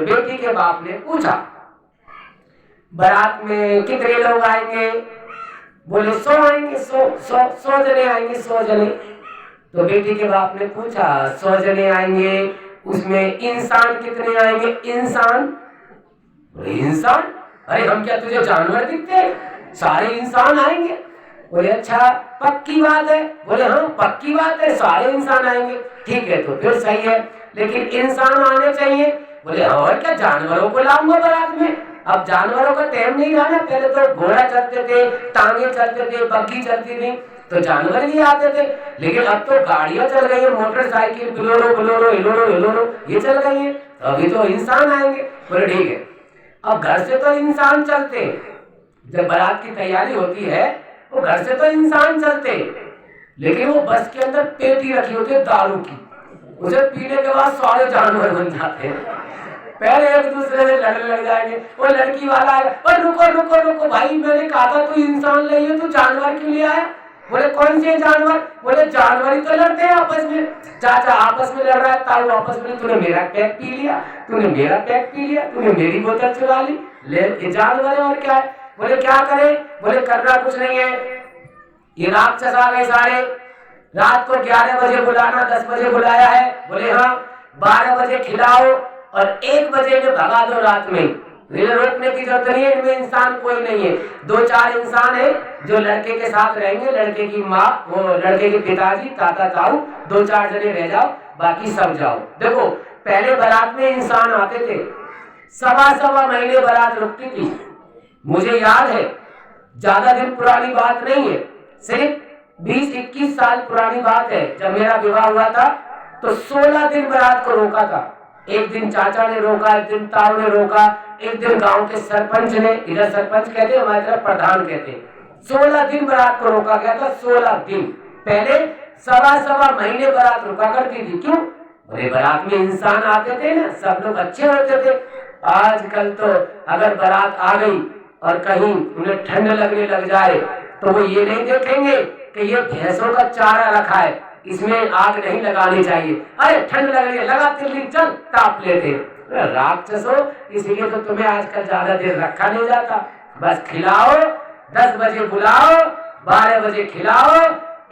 बेटी के बाप ने पूछा बारात में कितने लोग आएंगे? बोले 100 आएंगे, 100 जने आएंगे, 100 जने। तो बेटी के बाप ने पूछा 100 जने आएंगे, उसमें इंसान कितने आएंगे? इंसान? इंसान? अरे हम क्या तुझे जानवर दिखते? सारे इंसान आएंगे। बोले अच्छा पक्की बात है? बोले हाँ पक्की बात है, सारे इंसान आएंगे। ठीक है तो फिर सही है, लेकिन इंसान आने चाहिए। बोले हाँ और क्या, जानवरों को लाऊंगा बारात में? अब जानवरों का टाइम नहीं रहा ना, पहले तो घोड़ा चलते थे, टांगे चलते थे, बग्घी चलती थी, तो जानवर भी आते थे। लेकिन अब तो गाड़ियां चल गई है, मोटरसाइकिल, बोलेरो बोलेरो हिलोरो हिलोरो ये चल गई है, तो अभी तो इंसान आएंगे। बोले ठीक है। अब घर से तो इंसान चलते, जब बारात की तैयारी होती है वो घर से तो इंसान चलते, लेकिन वो बस के अंदर पेटी रखी होती है दारू की, उसे पीने के बाद सारे जानवर बन जाते हैं। पहले एक दूसरे से लड़ने लग जाएंगे। वो लड़की वाला है, और रुको रुको रुको भाई, मैंने कहा था तू इंसान ले तू जानवर क्यों ले आया? बोले कौन से जानवर? बोले जानवर ही तो लड़ते हैं आपस में। चाचा आपस में लड़ रहा है, ताऊ आपस में, तूने मेरा पैक पी लिया, तूने मेरा पैक पी लिया, तूने मेरी बोतल चुरा ली, ले जानवर है और क्या है? बोले क्या करे? बोले करना कुछ नहीं है, ये राक्षस आ गए सारे, रात को 11 बजे बुलाना, 10 बजे बुलाया है। बोले हाँ 12 बजे खिलाओ और 1 बजे में भगा दो रात में, इन्हें रोकने की जरूरत नहीं है, इनमें इंसान कोई नहीं है। 2-4 इंसान है जो लड़के के साथ रहेंगे, लड़के की माँ, वो लड़के के पिताजी, ताता ताऊ, 2-4 जने रह जाओ, बाकी सब जाओ। देखो पहले बारात में इंसान आते थे, 1.25 महीने बारात रुकती थी। मुझे याद है, ज्यादा दिन पुरानी बात नहीं है, सिर्फ 20-21 साल पुरानी बात है। जब मेरा विवाह हुआ था तो 16 दिन बारात को रोका था। एक दिन चाचा ने रोका, एक दिन ताऊ ने रोका, एक दिन गांव के सरपंच ने, इधर सरपंच कहते हैं हमारी तरफ प्रधान कहते हैं, 16 दिन बारात को रोका गया था। 16 दिन पहले 1.25 महीने बारात रुका करती थी। क्यों? अरे बारात में इंसान आते थे ना, सब लोग अच्छे होते थे। आजकल तो अगर बारात आ गई और कहीं उन्हें ठंड लगने लग जाए तो वो ये नहीं देखेंगे कि ये भैंसों का चारा रखा है, इसमें आग नहीं लगानी चाहिए, अरे ठंड लग रही है लगा तिल्ली, चल ताप लेते। राक्षसों, इसीलिए तो तुम्हें आजकल ज्यादा देर रखा नहीं जाता। बस खिलाओ, 10 बजे बुलाओ, 12 बजे खिलाओ,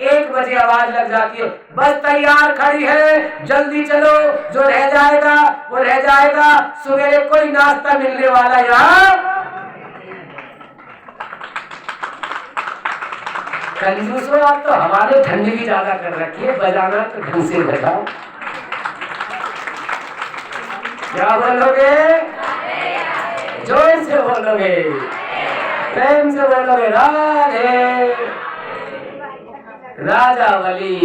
1 बजे आवाज लग जाती है, बस तैयार खड़ी है, जल्दी चलो, जो रह जाएगा वो रह जाएगा, सवेरे कोई नाश्ता मिलने वाला यहाँ। कंजूसो आप तो हमारे ठंडी भी ज्यादा कर रखी है, बजाना तो ढंग से बजाओ। क्या बोलोगे? जोर से बोलोगे, प्रेम से बोलोगे, राधे। राजा वली,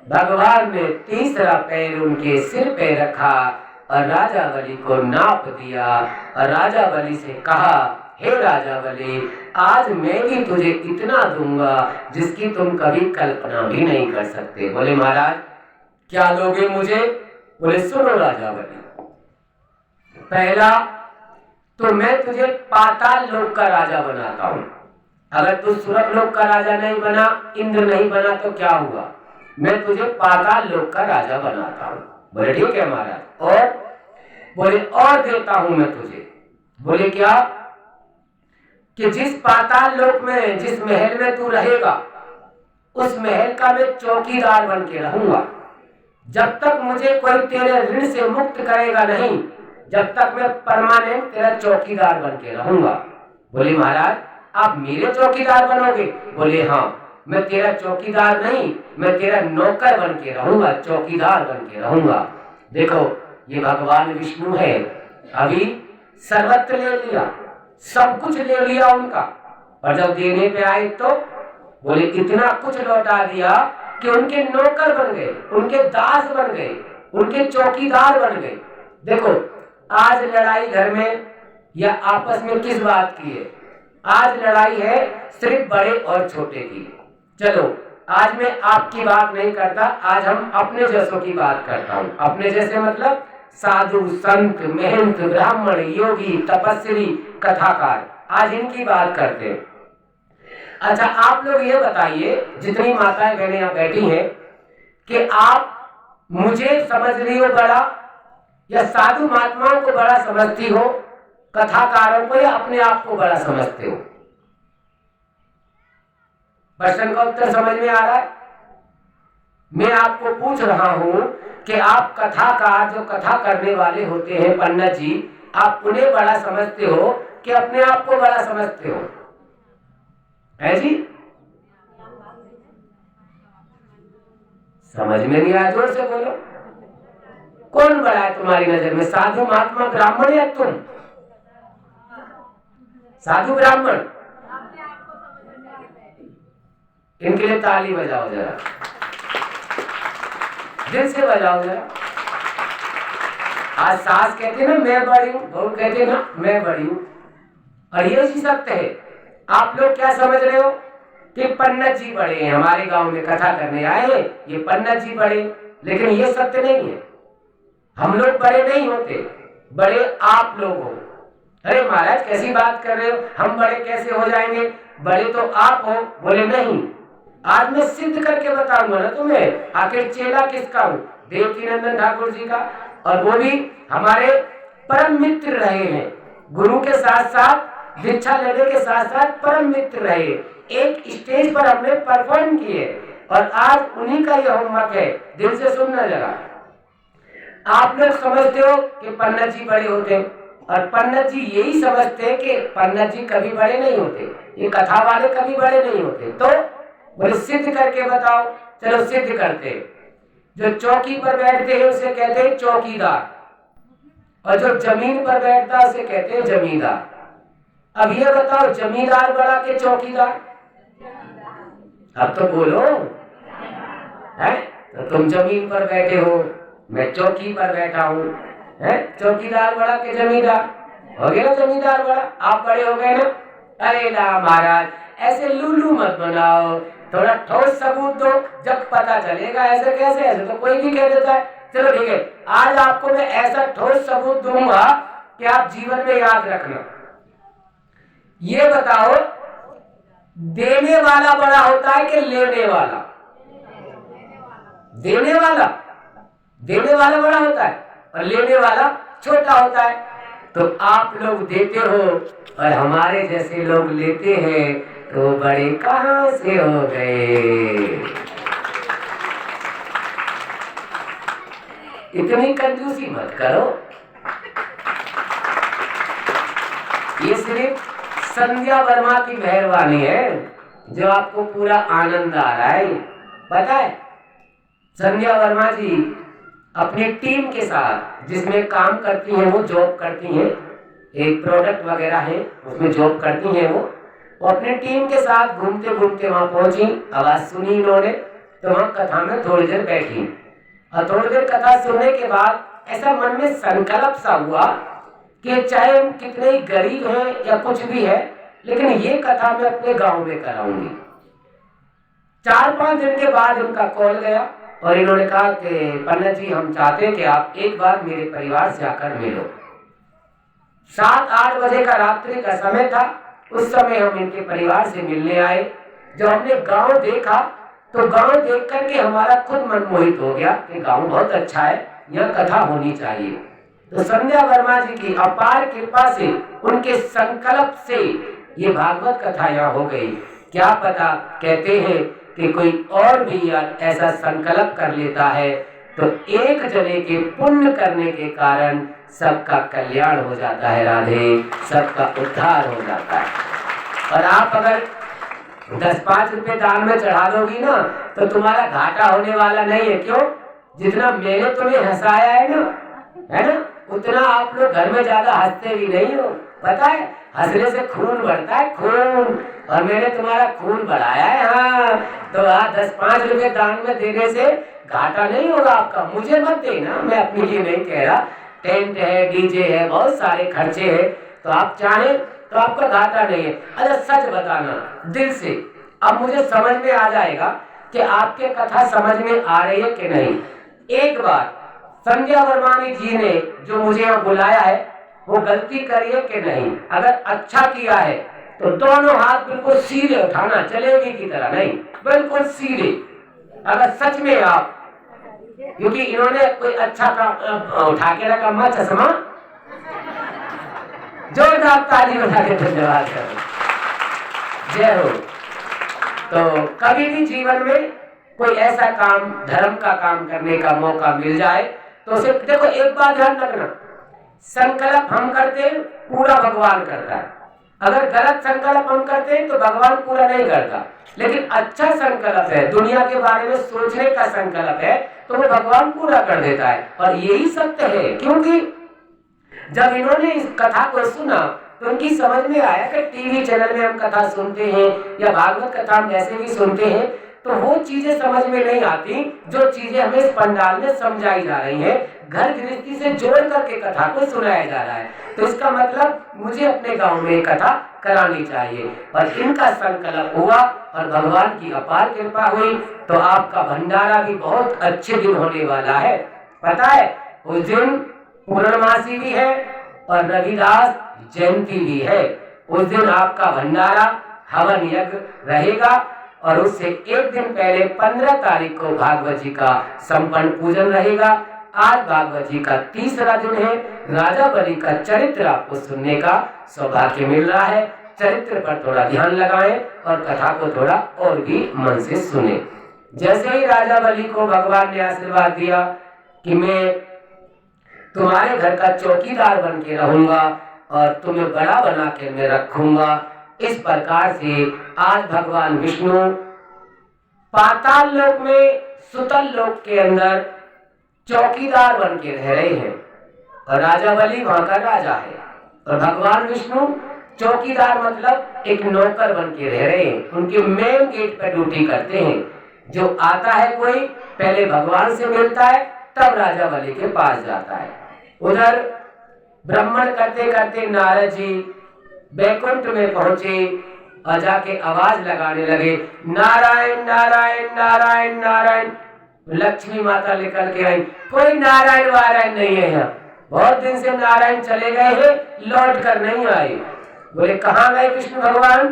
भगवान ने तीसरा पैर उनके सिर पे रखा और राजा वली को नाप दिया और राजा वली से कहा, हे राजा वली, आज मैं भी तुझे इतना दूंगा जिसकी तुम कभी कल्पना भी नहीं कर सकते। बोले महाराज क्या दोगे मुझे? बोले सुनो राजा वली, पहला तो मैं तुझे पाताल लोक का राजा बनाता हूँ। अगर तू स्वर्ग लोक का राजा नहीं बना, इंद्र नहीं बना तो क्या हुआ? मैं तुझे पाताल लोक का राजा बनाता हूँ। बोले ठीक है महाराज। और बोले और देता हूं मैं तुझे। बोले क्या? कि जिस पाताल लोक में, जिस महल में तू रहेगा, उस महल का मैं चौकीदार बन के रहूंगा। जब तक मुझे कोई तेरे ऋण से मुक्त करेगा नहीं, जब तक मैं परमानेंट तेरा चौकीदार बन के रहूंगा। बोले महाराज आप मेरे चौकीदार बनोगे? बोले हाँ, मैं तेरा चौकीदार नहीं, मैं तेरा नौकर बन के रहूंगा, चौकीदार बन के रहूंगा। देखो ये भगवान विष्णु है, अभी सर्वत्र ले लिया, सब कुछ ले लिया उनका, और जब देने पे आए तो बोले इतना कुछ लौटा दिया कि उनके नौकर बन गए, उनके दास बन गए, उनके चौकीदार बन गए। देखो आज लड़ाई घर में या आपस में किस बात की है? आज लड़ाई है सिर्फ बड़े और छोटे की। चलो आज मैं आपकी बात नहीं करता, आज हम अपने जैसों की बात करता हूँ। अपने जैसे मतलब साधु, संत, महंत, ब्राह्मण, योगी, तपस्वी, कथाकार, आज इनकी बात करते हैं। अच्छा आप लोग ये बताइए, जितनी माताएं बहनें यहाँ बैठी हैं, कि आप मुझे समझ रही हो बड़ा या साधु महात्माओं को बड़ा समझती हो, कथाकारों को, या अपने आप को बड़ा समझते हो? प्रश्न का उत्तर समझ में आ रहा है? मैं आपको पूछ रहा हूं कि आप कथाकार, जो कथा करने वाले होते हैं पंडित जी, आप उन्हें बड़ा समझते हो कि अपने आप को बड़ा समझते हो? है जी? समझ में नहीं आया? जोर से बोलो। कौन बड़ा है तुम्हारी नजर में, साधु महात्मा ब्राह्मण या तुम? साधु ब्राह्मण? इनके लिए ताली बजाओ जरा, दिल से बजाओ जरा। आज सास कहते ना मैं बड़ी हूं, बहू कहते ना मैं बड़ी हूं, और ये ही सत्य है। आप लोग क्या समझ रहे हो कि पंडित जी बड़े हैं, हमारे गांव में कथा करने आए हैं, ये पंडित जी बड़े, लेकिन ये सत्य नहीं है। हम लोग बड़े नहीं होते, बड़े आप लोग हो। अरे महाराज कैसी बात कर रहे हो, हम बड़े कैसे हो जाएंगे, बड़े तो आप हो। बोले नहीं, आज मैं सिद्ध करके बताऊंगा ना तुम्हें, आखिर चेला किसका हूं? देवकी नंदन ठाकुर जी का, और वो भी हमारे परम मित्र रहे हैं। गुरु के साथ साथ, दीक्षा लेने के साथ साथ परम मित्र रहे। एक स्टेज पर हमने परफॉर्म किए, और आज उन्हीं का यह होमवर्क है। दिल से सुनना जरा। आप लोग समझते हो कि पंडित जी बड़े होते हैं, और पंडित जी यही समझते हैं कि पंडित जी कभी बड़े नहीं होते, ये कथा वाले कभी बड़े नहीं होते। तो बोले सिद्ध करके बताओ। चलो सिद्ध करते। जो चौकी पर बैठते हैं उसे कहते हैं चौकीदार, और जो जमीन पर बैठता है उसे कहते हैं जमींदार। अब ये बताओ, जमींदार बड़ा के चौकीदार? अब तो बोलो है। तो तुम जमीन पर बैठे हो, मैं चौकी पर बैठा हूँ, है? चौकीदार बड़ा के जमींदार? हो गया ना जमींदार बड़ा, आप बड़े हो गए ना। अरे ना महाराज, ऐसे लुल्लू मत बनाओ, थोड़ा ठोस सबूत दो, जब पता चलेगा। ऐसे कैसे? ऐसे तो कोई भी कह देता है। चलो ठीक है, आज आपको मैं ऐसा ठोस सबूत दूंगा कि आप जीवन में याद रखना। ये बताओ, देने वाला बड़ा होता है कि लेने वाला? देने वाला, देने वाला बड़ा होता है और लेने वाला छोटा होता है। तो आप लोग देते हो और हमारे जैसे लोग लेते हैं, तो बड़े कहां से हो गए? इतनी कंजूसी मत करो। ये सिर्फ संध्या वर्मा की मेहरबानी है जो आपको पूरा आनंद आ रहा है। पता है, संध्या वर्मा जी अपनी टीम के साथ, जिसमें काम करती हैं, वो जॉब करती हैं, एक प्रोडक्ट वगैरह है उसमें जॉब करती हैं, वो अपनी टीम के साथ घूमते घूमते वहां पहुंची। आवाज सुनी इन्होंने, तो वहां कथा में थोड़ी देर बैठी, और थोड़ी देर कथा सुनने के बाद ऐसा मन में संकल्प सा हुआ कि चाहे हम कितने ही गरीब हैं या कुछ भी है, लेकिन ये कथा मैं अपने गांव में कराऊंगी। 4-5 दिन के बाद उनका कॉल गया और इन्होंने कहा कि पंडित जी, हम चाहते हैं कि आप एक बार मेरे परिवार से आकर मिलो। 7-8 बजे का रात्रि का समय था। उस समय हम इनके परिवार से मिलने आए। जब हमने गांव देखा तो गांव देख करके हमारा खुद मन मोहित हो गया कि गांव बहुत अच्छा है, यह कथा होनी चाहिए। तो संध्या वर्मा जी की अपार कृपा से, उनके संकल्प से ये भागवत कथा यहाँ हो गई। क्या पता, कहते हैं कि कोई और भी ऐसा संकल्प कर लेता है तो एक जने के पुण्य करने के कारण सबका कल्याण हो जाता है। राधे, सबका उद्धार हो जाता है। और आप अगर 10-5 रुपए दान में चढ़ा दोगी ना, तो तुम्हारा घाटा होने वाला नहीं है। क्यों? जितना मैंने तुम्हें हंसाया है ना, उतना आप लोग घर में ज्यादा हंसते भी नहीं हो। पता है, हंसने से खून बढ़ता है, खून, और मैंने तुम्हारा खून बढ़ाया है। हाँ, तो 10-5 रुपए दान में देने से घाटा नहीं होगा आपका। मुझे मत देना, मैं अपने लिए नहीं कह रहा, टेंट है, डीजे है, बहुत सारे खर्चे हैं, तो आप चाहें तो आपका घाटा नहीं है। अच्छा सच बताना दिल से, अब मुझे समझ में आ जाएगा कि आपके कथा समझ में आ रही है कि नहीं। एक बार संध्या वर्मानी जी ने जो मुझे यहाँ बुलाया है वो गलती करी है कि नहीं? अगर अच्छा किया है तो दोनों हाथ बिल्कुल सीधे उठाना, जलेबी की तरह नहीं, बिल्कुल सीधे। अगर सच में आप, क्योंकि इन्होंने कोई अच्छा काम उठा के रखा, मां चश्मा, जोरदार ताली बजा के धन्यवाद करो, जय हो। तो कभी भी जीवन में कोई ऐसा काम, धर्म का काम करने का मौका मिल जाए तो उसे देखो, एक बात ध्यान रखना, संकल्प हम करते हैं, पूरा भगवान करता है। अगर गलत संकल्प हम करते हैं तो भगवान पूरा नहीं करता, लेकिन अच्छा संकल्प है, दुनिया के बारे में सोचने का संकल्प है, तो वो भगवान पूरा कर देता है। और यही सत्य है, क्योंकि जब इन्होंने इस कथा को सुना तो उनकी समझ में आया कि टीवी चैनल में हम कथा सुनते हैं या भागवत कथा हम वैसे भी सुनते हैं, तो वो चीजें समझ में नहीं आती जो चीजें हमें इस पंडाल में समझाई जा रही हैं, घर गृहस्थी से जोड़ करके कथा को सुनाया जा रहा है। तो इसका मतलब मुझे अपने गांव में कथा करानी चाहिए। और इनका संकल्प हुआ और भगवान की अपार कृपा हुई, तो आपका भंडारा भी बहुत अच्छे दिन होने वाला है। पता है उस दिन पूर्णमासी भी है और रविदास जयंती भी है। उस दिन आपका भंडारा हवन यज्ञ रहेगा और उससे एक दिन पहले 15 तारीख को भागवत जी का संपन्न पूजन रहेगा। आज भागवत जी का तीसरा दिन है। राजा बलि का चरित्र आपको सुनने का सौभाग्य मिल रहा है। चरित्र पर थोड़ा ध्यान लगाएं और कथा को थोड़ा और भी मन से सुने। जैसे ही राजा बलि को भगवान ने आशीर्वाद दिया कि मैं तुम्हारे घर का चौकीदार बन के रहूंगा और तुम्हें बड़ा बना के मैं रखूंगा, इस प्रकार से आज भगवान विष्णु पाताल लोक में, सुतल लोक के अंदर चौकीदार बन के रह रहे हैं और राजा बलि वहां का राजा है और भगवान विष्णु चौकीदार मतलब एक नौकर बन के रह रहे हैं। उनके मेन गेट पर ड्यूटी करते हैं। जो आता है कोई पहले भगवान से मिलता है, तब राजा बलि के पास जाता है। उधर ब्राह्मण करते करते नारद जी बैकुंठ में पहुंचे और जाके आवाज लगाने लगे, नारायण नारायण नारायण नारायण। लक्ष्मी माता निकल के आई, कोई नारायण वारायण नहीं है यहाँ, बहुत दिन से नारायण चले गए हैं, लौट कर नहीं आए। बोले कहाँ गए कृष्ण भगवान?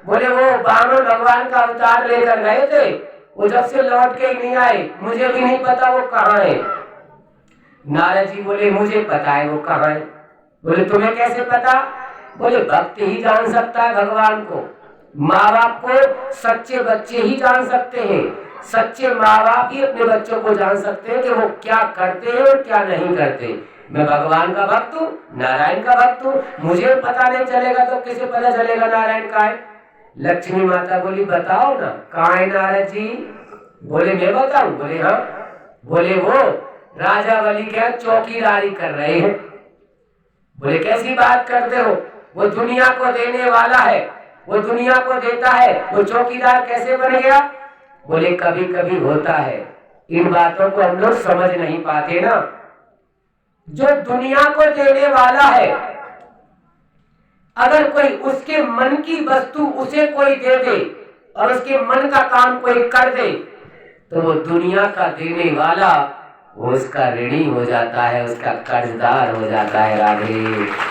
बोले वो वामन भगवान का अवतार लेकर गए थे, वो जब से लौट के नहीं आए, मुझे भी नहीं पता वो कहाँ है। नारद जी बोले मुझे पता है वो कहाँ है। बोले तुम्हें कैसे पता? बोले भक्त ही जान सकता है भगवान को, माँ बाप को सच्चे बच्चे ही जान सकते हैं, सच्चे माँ बाप ही अपने बच्चों को जान सकते हैं कि वो क्या करते हैं और क्या नहीं करते। मैं भगवान का भक्त हूँ, नारायण का भक्त हूँ, मुझे पता नहीं चलेगा तो किसे पता चलेगा नारायण का है? लक्ष्मी माता बोली बताओ ना कहाँ है नारद जी? बोले मैं बताऊं? बोले हाँ। बोले वो राजा बलि के चौकीदारी कर रहे हैं। बोले कैसी बात करते हो? वो दुनिया को देने वाला है, वो दुनिया को देता है, वो चौकीदार कैसे बन गया? बोले कभी कभी होता है, इन बातों को हम लोग समझ नहीं पाते ना। जो दुनिया को देने वाला है, अगर कोई उसके मन की वस्तु उसे कोई दे दे और उसके मन का काम कोई कर दे, तो वो दुनिया का देने वाला वो उसका ऋणी हो जाता है, उसका कर्जदार हो जाता है। राधे,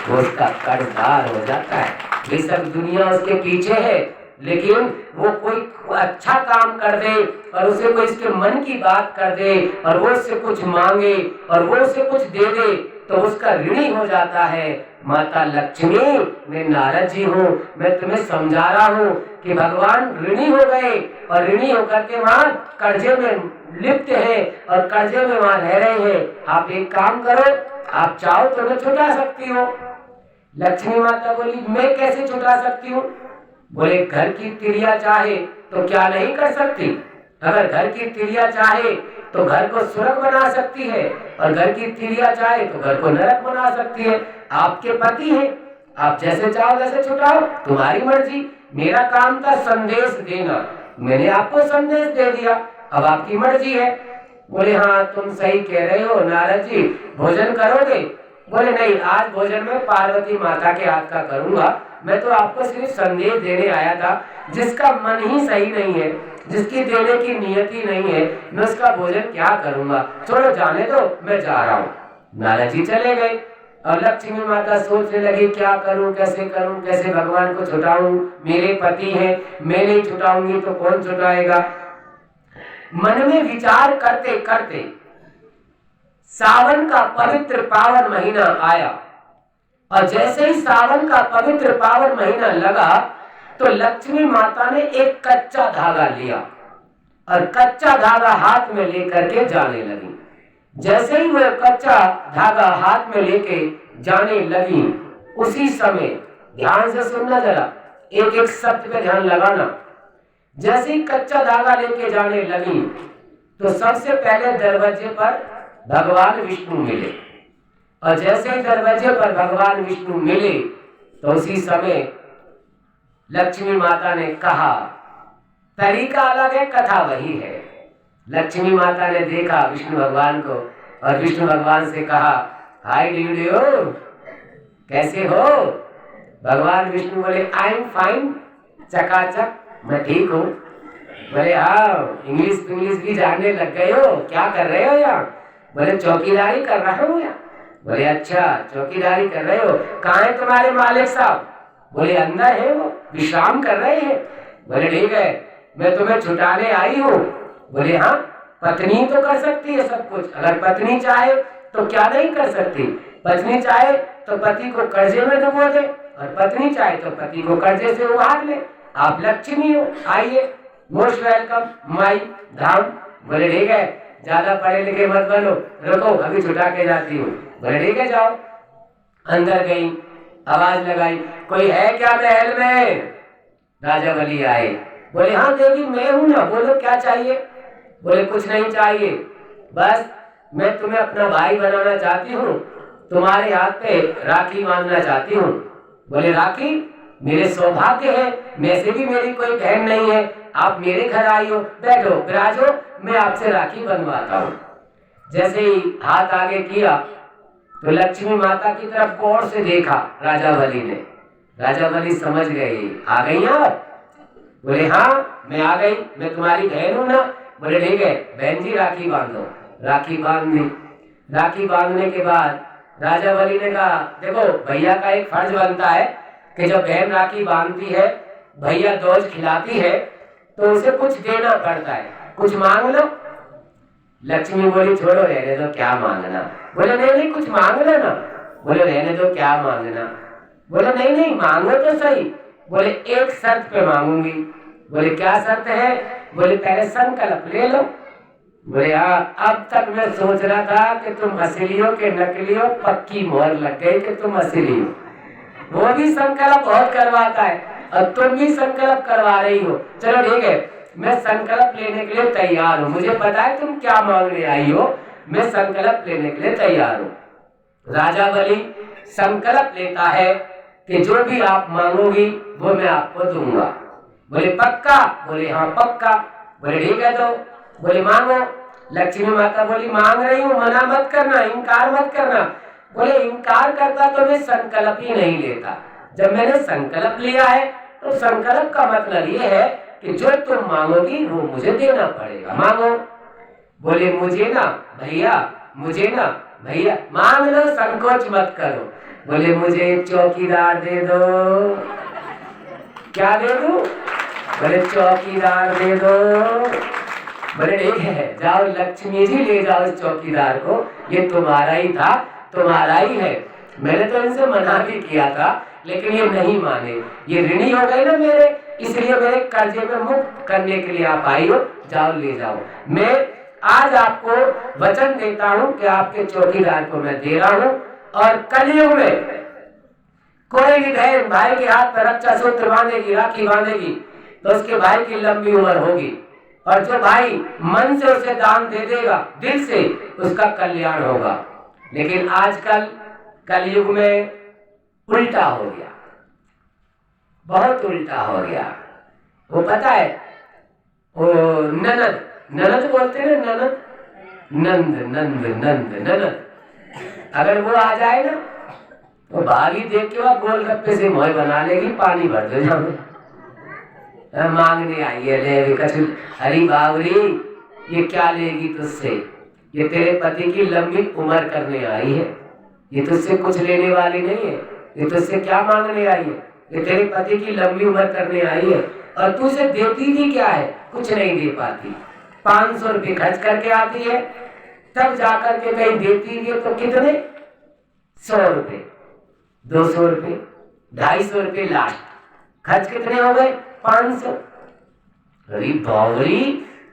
वो उसका कर्जदार हो जाता है। ये सब दुनिया उसके पीछे है, लेकिन वो कोई अच्छा काम कर दे और उसे कोई इसके मन की बात कर दे और वो उससे कुछ मांगे और वो उसे कुछ दे दे, तो उसका ऋणी हो जाता है। माता लक्ष्मी, मैं नारद जी हूँ, मैं तुम्हें समझा रहा हूँ कि भगवान ऋणी हो गए और ऋणी होकर के वहां कर्जे में लिप्त है और कर्जे में वहां रह रहे हैं। आप एक काम करो, आप चाहो तो मैं छुटा सकती हो। लक्ष्मी माता बोली मैं कैसे छुटा सकती हूँ? बोले घर की तिरिया चाहे तो क्या नहीं कर सकती? अगर घर की तिरिया चाहे तो घर को स्वर्ग बना सकती है और घर की तिरिया चाहे तो घर को नरक बना सकती है। आपके पति हैं, आप जैसे चाहो वैसे छुटाओ, तुम्हारी मर्जी। मेरा काम था संदेश देना, मैंने आपको संदेश दे दिया, अब आपकी मर्जी है। बोले हाँ तुम सही कह रहे हो नारद जी, भोजन करोगे? बोले नहीं, आज भोजन में पार्वती माता के हाथ का करूंगा। मैं तो आपको सिर्फ संदेश देने आया था। जिसका मन ही सही नहीं है, जिसकी देने की नियति नहीं है, मैं उसका भोजन क्या करूंगा? छोड़ो, जाने दो, मैं जा रहा हूँ। नारद जी चले गए और लक्ष्मी माता सोचने लगी क्या करूं, कैसे भगवान को छुटाऊं? मेरे पति हैं, मैं नहीं छुटाऊंगी तो कौन छुटाएगा? मन में विचार करते करते सावन का पवित्र पावन महीना आया और जैसे ही सावन का पवित्र पावन महीना लगा तो लक्ष्मी माता ने एक कच्चा धागा लिया और कच्चा धागा हाथ में लेकर के जाने लगी। जैसे ही वह कच्चा धागा हाथ में लेके जाने लगी, उसी समय, ध्यान से सुनना जरा, एक एक शब्द पे ध्यान लगाना। जैसे ही कच्चा धागा लेके जाने लगी तो सबसे पहले दरवाजे पर भगवान विष्णु मिले और जैसे ही दरवाजे पर भगवान विष्णु मिले तो उसी समय लक्ष्मी माता ने कहा, तरीका अलग है, कथा वही है। लक्ष्मी माता ने देखा विष्णु भगवान को और विष्णु भगवान से कहा, हाय डियो, कैसे हो? भगवान विष्णु बोले, आई एम फाइन, चकाचक, मैं ठीक हूँ। बोले हाँ, इंग्लिश भी जानने लग गए हो, क्या कर रहे हो यहाँ? बोले चौकीदारी कर रहा हूँ यहाँ। बोले अच्छा, चौकीदारी कर रहे हो, कहाँ है तुम्हारे मालिक साहब? बोले अंदर है, वो विश्राम कर रहे हैं। बोले ठीक है, मैं तुम्हें छुटाने आई हूँ। बोले हाँ, पत्नी तो कर सकती है सब कुछ, अगर पत्नी चाहे तो क्या नहीं कर सकती? पत्नी चाहे तो पति को कर्जे में डुबो दे और पत्नी चाहे तो पति को कर्जे से उबार ले। आप लक्ष्मी हो, आइए, मोस्ट वेलकम माई धाम। बोले ठीक है, ज्यादा पढ़े लिखे मत बनो, रुको अभी छुटा के जाती हूँ। बोले ठीक है, जाओ। अंदर गई, आवाज लगाई, कोई है क्या महल में? राजा बलि आए, बोले हाँ देवी मैं हूं ना, बोलो क्या चाहिए? बोले कुछ नहीं चाहिए, बस मैं तुम्हें अपना भाई बनाना चाहती हूँ, तुम्हारे हाथ पे राखी बांधना चाहती हूँ। बोले राखी? मेरे सौभाग्य है, मैं से भी मेरी कोई बहन नहीं है, आप मेरे घर आई हो, बैठो विराजो, मैं आपसे राखी बंधवाता हूँ। जैसे ही हाथ आगे किया तो लक्ष्मी माता की तरफ गौर से देखा राजा बलि ने। राजा बलि समझ गए, आ गई आप? बोले हाँ मैं आ गई, मैं तुम्हारी बहन हूँ ना। बोले ठीक है बहन जी, राखी बांधो। राखी बांध दी। राखी बांधने के बाद राजा बलि ने कहा, देखो भैया का एक फर्ज बनता है कि जब बहन राखी बांधती है, भैया दोज खिलाती है, तो उसे कुछ देना पड़ता है, कुछ मांग लो। लक्ष्मी बोली छोड़ो, रहने दो, क्या मांगना? बोले नहीं कुछ मांग लेना। बोले रहने दो, क्या मांगना? बोले नहीं मांगो तो सही। बोले एक शर्त पे मांगूंगी। बोले क्या शर्त है? बोले पहले संकल्प ले लो। बोले हाँ, अब तक मैं सोच रहा था कि तुम असली हो कि नकली हो, पक्की मोहर लग गई कि तुम असली हो। वो भी संकल्प बहुत करवाता है और तुम भी संकल्प करवा रही हो। चलो ठीक है, मैं संकल्प लेने के लिए तैयार हूँ, मुझे पता है तुम क्या मांगने आई हो, मैं संकल्प लेने के लिए तैयार हूँ। राजा बलि संकल्प लेता है कि जो भी आप मांगोगी वो मैं आपको दूंगा। बोले पक्का? बोले हाँ पक्का। बोले ठीक है, तो बोले मांगो। लक्ष्मी माता बोली मांग रही हूँ, मना मत करना, इनकार मत करना। बोले इनकार करता तो मैं संकल्प ही नहीं लेता, जब मैंने संकल्प लिया है तो संकल्प का मतलब ये है कि जो तुम मांगोगी वो मुझे देना पड़ेगा, मांगो। बोले मुझे ना भैया, मुझे ना भैया, मांग लो, संकोच मत करो। बोले मुझे चौकीदार दे दो। क्या दे दो? बोले चौकीदार दे दो। बोले ठीक है, जाओ लक्ष्मी जी ले जाओ इस चौकीदार को, ये तुम्हारा ही था, तुम्हारा ही है। मैंने तो इनसे मना भी किया था लेकिन ये नहीं माने, ये ऋणी हो गए ना मेरे, इसलिए मेरे कर्जे में मुक्त करने के लिए आप आई हो, जाओ ले जाओ। मैं आज आपको वचन देता हूँ कि आपके चौकीदार को मैं दे रहा हूँ, और कलयुग में कोई भी बहन भाई के हाथ पर रक्षा सूत्र बांधेगी, राखी बांधेगी, तो उसके भाई की लंबी उम्र होगी, और जो भाई मन से उसे दान दे देगा, दिल से, उसका कल्याण होगा। लेकिन आजकल कलयुग में उल्टा हो गया, बहुत उल्टा हो गया। वो पता है, वो ननद बोलते हैं, ननद नंद नंद नंद नंद। अगर वो आ जाए ना तो भाभी देख के वह गोलगप्पे से मोह बना लेगी, पानी भर दे जाओ। मांगने आई है, ले कछु, हरी बावरी ये क्या लेगी तुझसे? ये तेरे पति की लंबी उम्र करने आई है, ये तुझसे कुछ लेने वाली नहीं है। ये तुझसे क्या मांगने आई है? ये तेरे पति की लंबी उम्र करने आई है। और तू उसे देती भी क्या है? कुछ नहीं दे पाती। 500 रुपये खर्च करके आती है, तब जाकर के कहीं देती भी है तो कितने? 100 रुपये, 200 रुपये, 250 रुपये लास्ट। खर्च कितने हो गए? 500। अरे बावरी,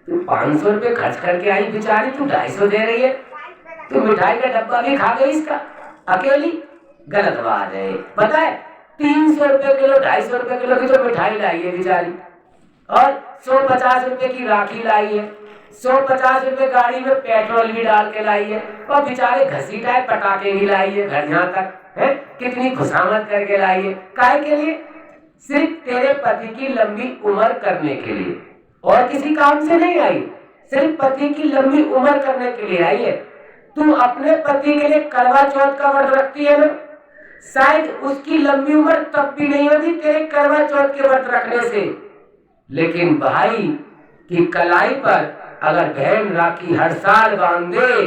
तू 500 रुपये खर्च करके आई बेचारी, तू 250 दे रही है। तू मिठाई का डब्बा भी खा गई इसका अकेली। गलत बात है। पता है 300 रुपये किलो, 250 रुपये किलो की तो मिठाई लाई है बेचारी, और 150 रुपये की राखी लाई है, 150 रुपये गाड़ी में पेट्रोल भी डाल के लाई है, और बेचारे घसीटाए पटाखे भी लाई है घर यहाँ तक है। कितनी खुशामद करके लाई है। काहे के लिए? सिर्फ तेरे पति की लंबी उम्र करने के लिए, और किसी काम से नहीं आई। सिर्फ पति की लंबी उम्र करने के लिए आई है। तू अपने पति के लिए करवा चौथ का व्रत रखती है ना, शायद उसकी लंबी उम्र तब भी नहीं होती तेरे करवा चौथ के व्रत रखने से। लेकिन भाई की कलाई पर अगर बहन राखी हर साल बांध दे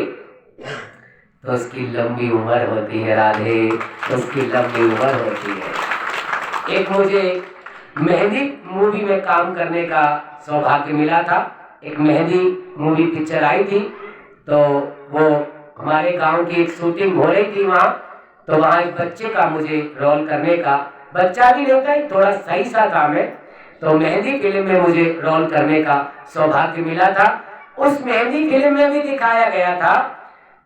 तो उसकी लंबी उम्र होती है राधे, उसकी लंबी उम्र होती है। एक मुझे मेहंदी मूवी में काम करने का सौभाग्य मिला था। एक मेहंदी मूवी पिक्चर आई थी, तो वो हमारे गांव की एक शूटिंग हो रही थी वहाँ। तो वहाँ एक बच्चे का मुझे रोल करने का, बच्चा भी नहीं था, थोड़ा सही सा था मैं, तो मेहंदी फिल्म में मुझे रोल करने का सौभाग्य मिला था। उस मेहंदी फिल्म में भी दिखाया गया था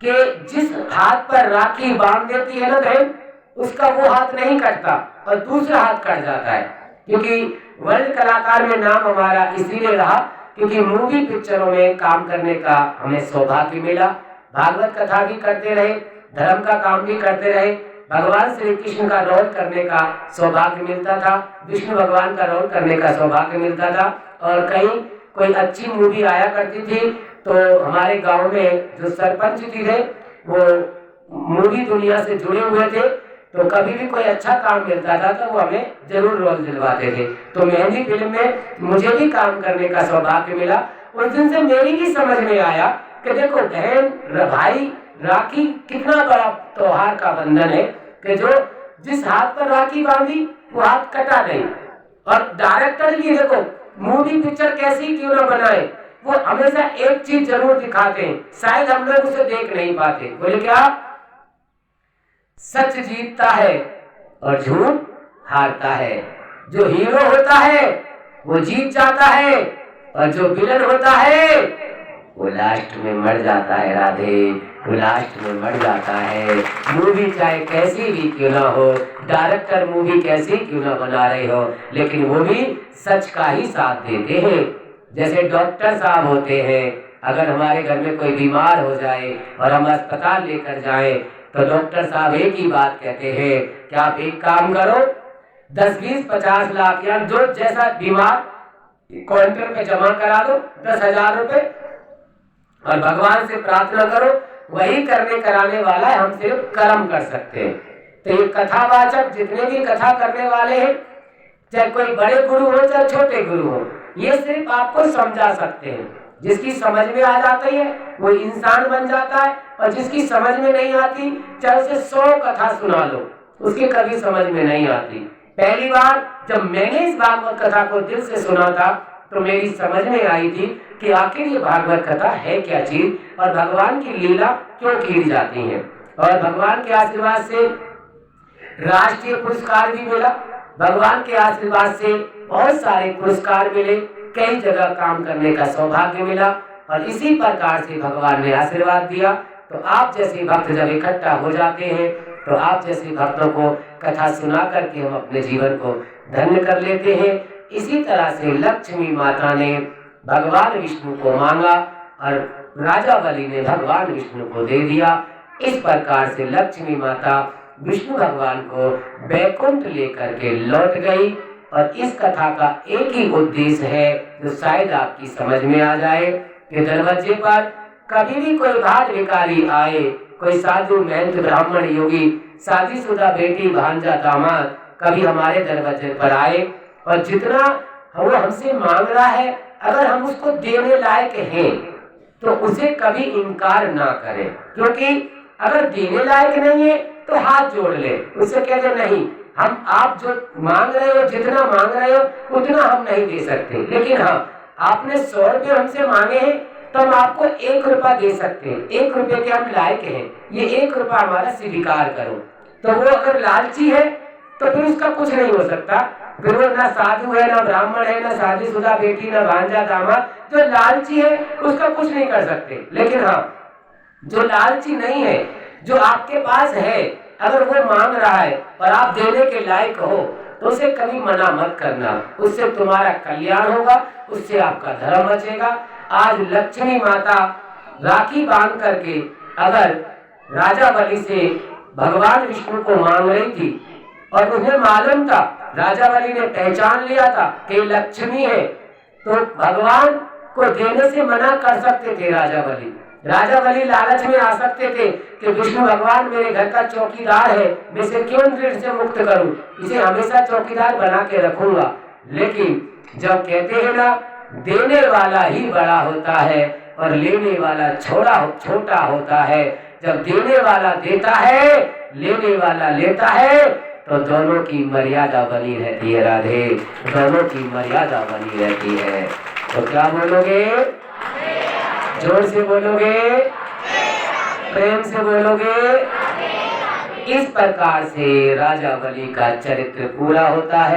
कि जिस हाथ पर राखी बांध देती है ना बहन, उसका वो हाथ नहीं कटता और दूसरा हाथ कट जाता है। क्योंकि वर्ल्ड कलाकार में नाम हमारा इसीलिए रहा क्योंकि मूवी पिक्चरों में काम करने का हमें सौभाग्य मिला। भागवत कथा भी करते रहे, धर्म का काम भी करते रहे, भगवान श्री कृष्ण का रोल करने का सौभाग्य मिलता था, विष्णु भगवान का रोल करने का सौभाग्य मिलता था। और कहीं कोई अच्छी मूवी आया करती थी तो हमारे गांव में जो सरपंच जी थे वो मूवी दुनिया से जुड़े हुए थे, तो कभी भी कोई अच्छा काम मिलता था तो वो हमें जरूर रोल दिलवाते थे। तो मेहंदी फिल्म में मुझे भी काम करने का सौभाग्य मिला। उस दिन से मेरी भी समझ में आया कि देखो बहन भाई राखी कितना बड़ा त्योहार का बंधन है कि जो जिस हाथ पर राखी बांधी वो हाथ कटा नहीं। और डायरेक्टर भी देखो मूवी पिक्चर कैसी क्यों ना बनाए, वो हमेशा एक चीज जरूर दिखाते हैं, शायद हम लोग उसे देख नहीं पाते। बोले क्या? सच जीतता है और झूठ हारता है। जो हीरो होता है वो जीत जाता है और जो विलन होता है वो लास्ट में मर जाता है राधे, वो लास्ट में मर जाता है। मूवी चाहे कैसी भी क्यों ना हो, डायरेक्टर मूवी कैसी क्यों ना बना रहे हो, लेकिन वो भी सच का ही साथ देते हैं। जैसे डॉक्टर साहब होते हैं, अगर हमारे घर में कोई बीमार हो जाए और हम अस्पताल लेकर जाएं तो डॉक्टर साहब एक ही बात कहते हैं कि आप एक काम करो, 10, 20, 50 लाख या जो जैसा बीमार काउंटर पे जमा करा दो 10,000 रुपए और भगवान से प्रार्थना करो, वही करने कराने वाला है, हम सिर्फ कर्म कर सकते हैं। तो ये कथावाचक जितने भी कथा करने वाले हैं, चाहे कोई बड़े गुरु हो चाहे छोटे गुरु हो, ये सिर्फ आपको समझा सकते हैं। जिसकी समझ में आ जाती है वो इंसान बन जाता है, और जिसकी समझ में नहीं आती चाहे उसे 100 कथा सुना लो उसकी कभी समझ में नहीं आती। पहली बार जब मैंने इस भागवत कथा को दिल से सुना था तो मेरी समझ में आई थी कि आखिर ये भागवत कथा है क्या चीज और भगवान की लीला क्यों की जाती है। और भगवान के आशीर्वाद से राष्ट्रीय पुरस्कार भी मिला, भगवान के आशीर्वाद से बहुत सारे पुरस्कार मिले, कई जगह काम करने का सौभाग्य मिला, और इसी प्रकार से भगवान ने आशीर्वाद दिया। तो आप जैसे भक्त जब इकट्ठा हो जाते हैं तो आप जैसे भक्तों को कथा सुना करके हम अपने जीवन को धन्य कर लेते हैं। इसी तरह से लक्ष्मी माता ने भगवान विष्णु को मांगा और राजा बलि ने भगवान विष्णु को दे दिया। इस प्रकार से लक्ष्मी माता विष्णु भगवान को बैकुंठ लेकर के लौट गई। और इस कथा का एक ही उद्देश्य है जो शायद आपकी समझ में आ जाए कि दरवाजे पर कभी भी कोई भाट भिखारी आए, कोई साधु महंत ब्राह्मण योगी, शादीशुदा बेटी भांजा दामाद कभी हमारे दरवाजे पर आए और जितना वो हमसे मांग रहा है, अगर हम उसको देने लायक हैं तो उसे कभी इनकार ना करें, क्योंकि अगर देने लायक नहीं है तो हाथ जोड़ ले, उससे कह दे नहीं, हम आप जो मांग रहे हो, जितना मांग रहे हो उतना हम नहीं दे सकते, लेकिन हाँ आपने 100 रुपये हमसे मांगे हैं तो हम आपको 1 रुपया दे सकते हैं, 1 रुपये के हम लायक हैं, ये 1 रुपया हमारा स्वीकार करो। तो वो अगर लालची है तो फिर उसका कुछ नहीं हो सकता, फिर वो ना साधु है, ना ब्राह्मण है, ना शादीशुदा बेटी, ना भांजा दामाद, जो लालची है उसका कुछ नहीं कर सकते। लेकिन हाँ जो लालची नहीं है, जो आपके पास है, अगर वो मांग रहा है और आप देने के लायक हो तो उसे कभी मना मत करना, उससे तुम्हारा कल्याण होगा, उससे आपका धर्म बचेगा। आज लक्ष्मी माता राखी बांध करके अगर राजा बलि से भगवान विष्णु को मांग रही थी और उन्हें मालूम था, राजा बलि ने पहचान लिया था कि लक्ष्मी है, तो भगवान को देने से मना कर सकते थे राजा बलि। राजा बलि लालच में आ सकते थे कि विष्णु भगवान मेरे घर का चौकीदार है, मैं इसे क्यों ऋण से मुक्त करूं, इसे हमेशा चौकीदार बना के रखूंगा। लेकिन जब कहते हैं ना, देने वाला ही बड़ा होता है और लेने वाला छोटा होता है, जब देने वाला देता है, लेने वाला लेता है, तो दोनों की मर्यादा बनी रहती है। राधे, दोनों की मर्यादा बनी रहती है। तो क्या बोलोगे? जोर से बोलोगे? प्रेम से बोलोगे? इस प्रकार से राजा बलि का चरित्र पूरा होता है।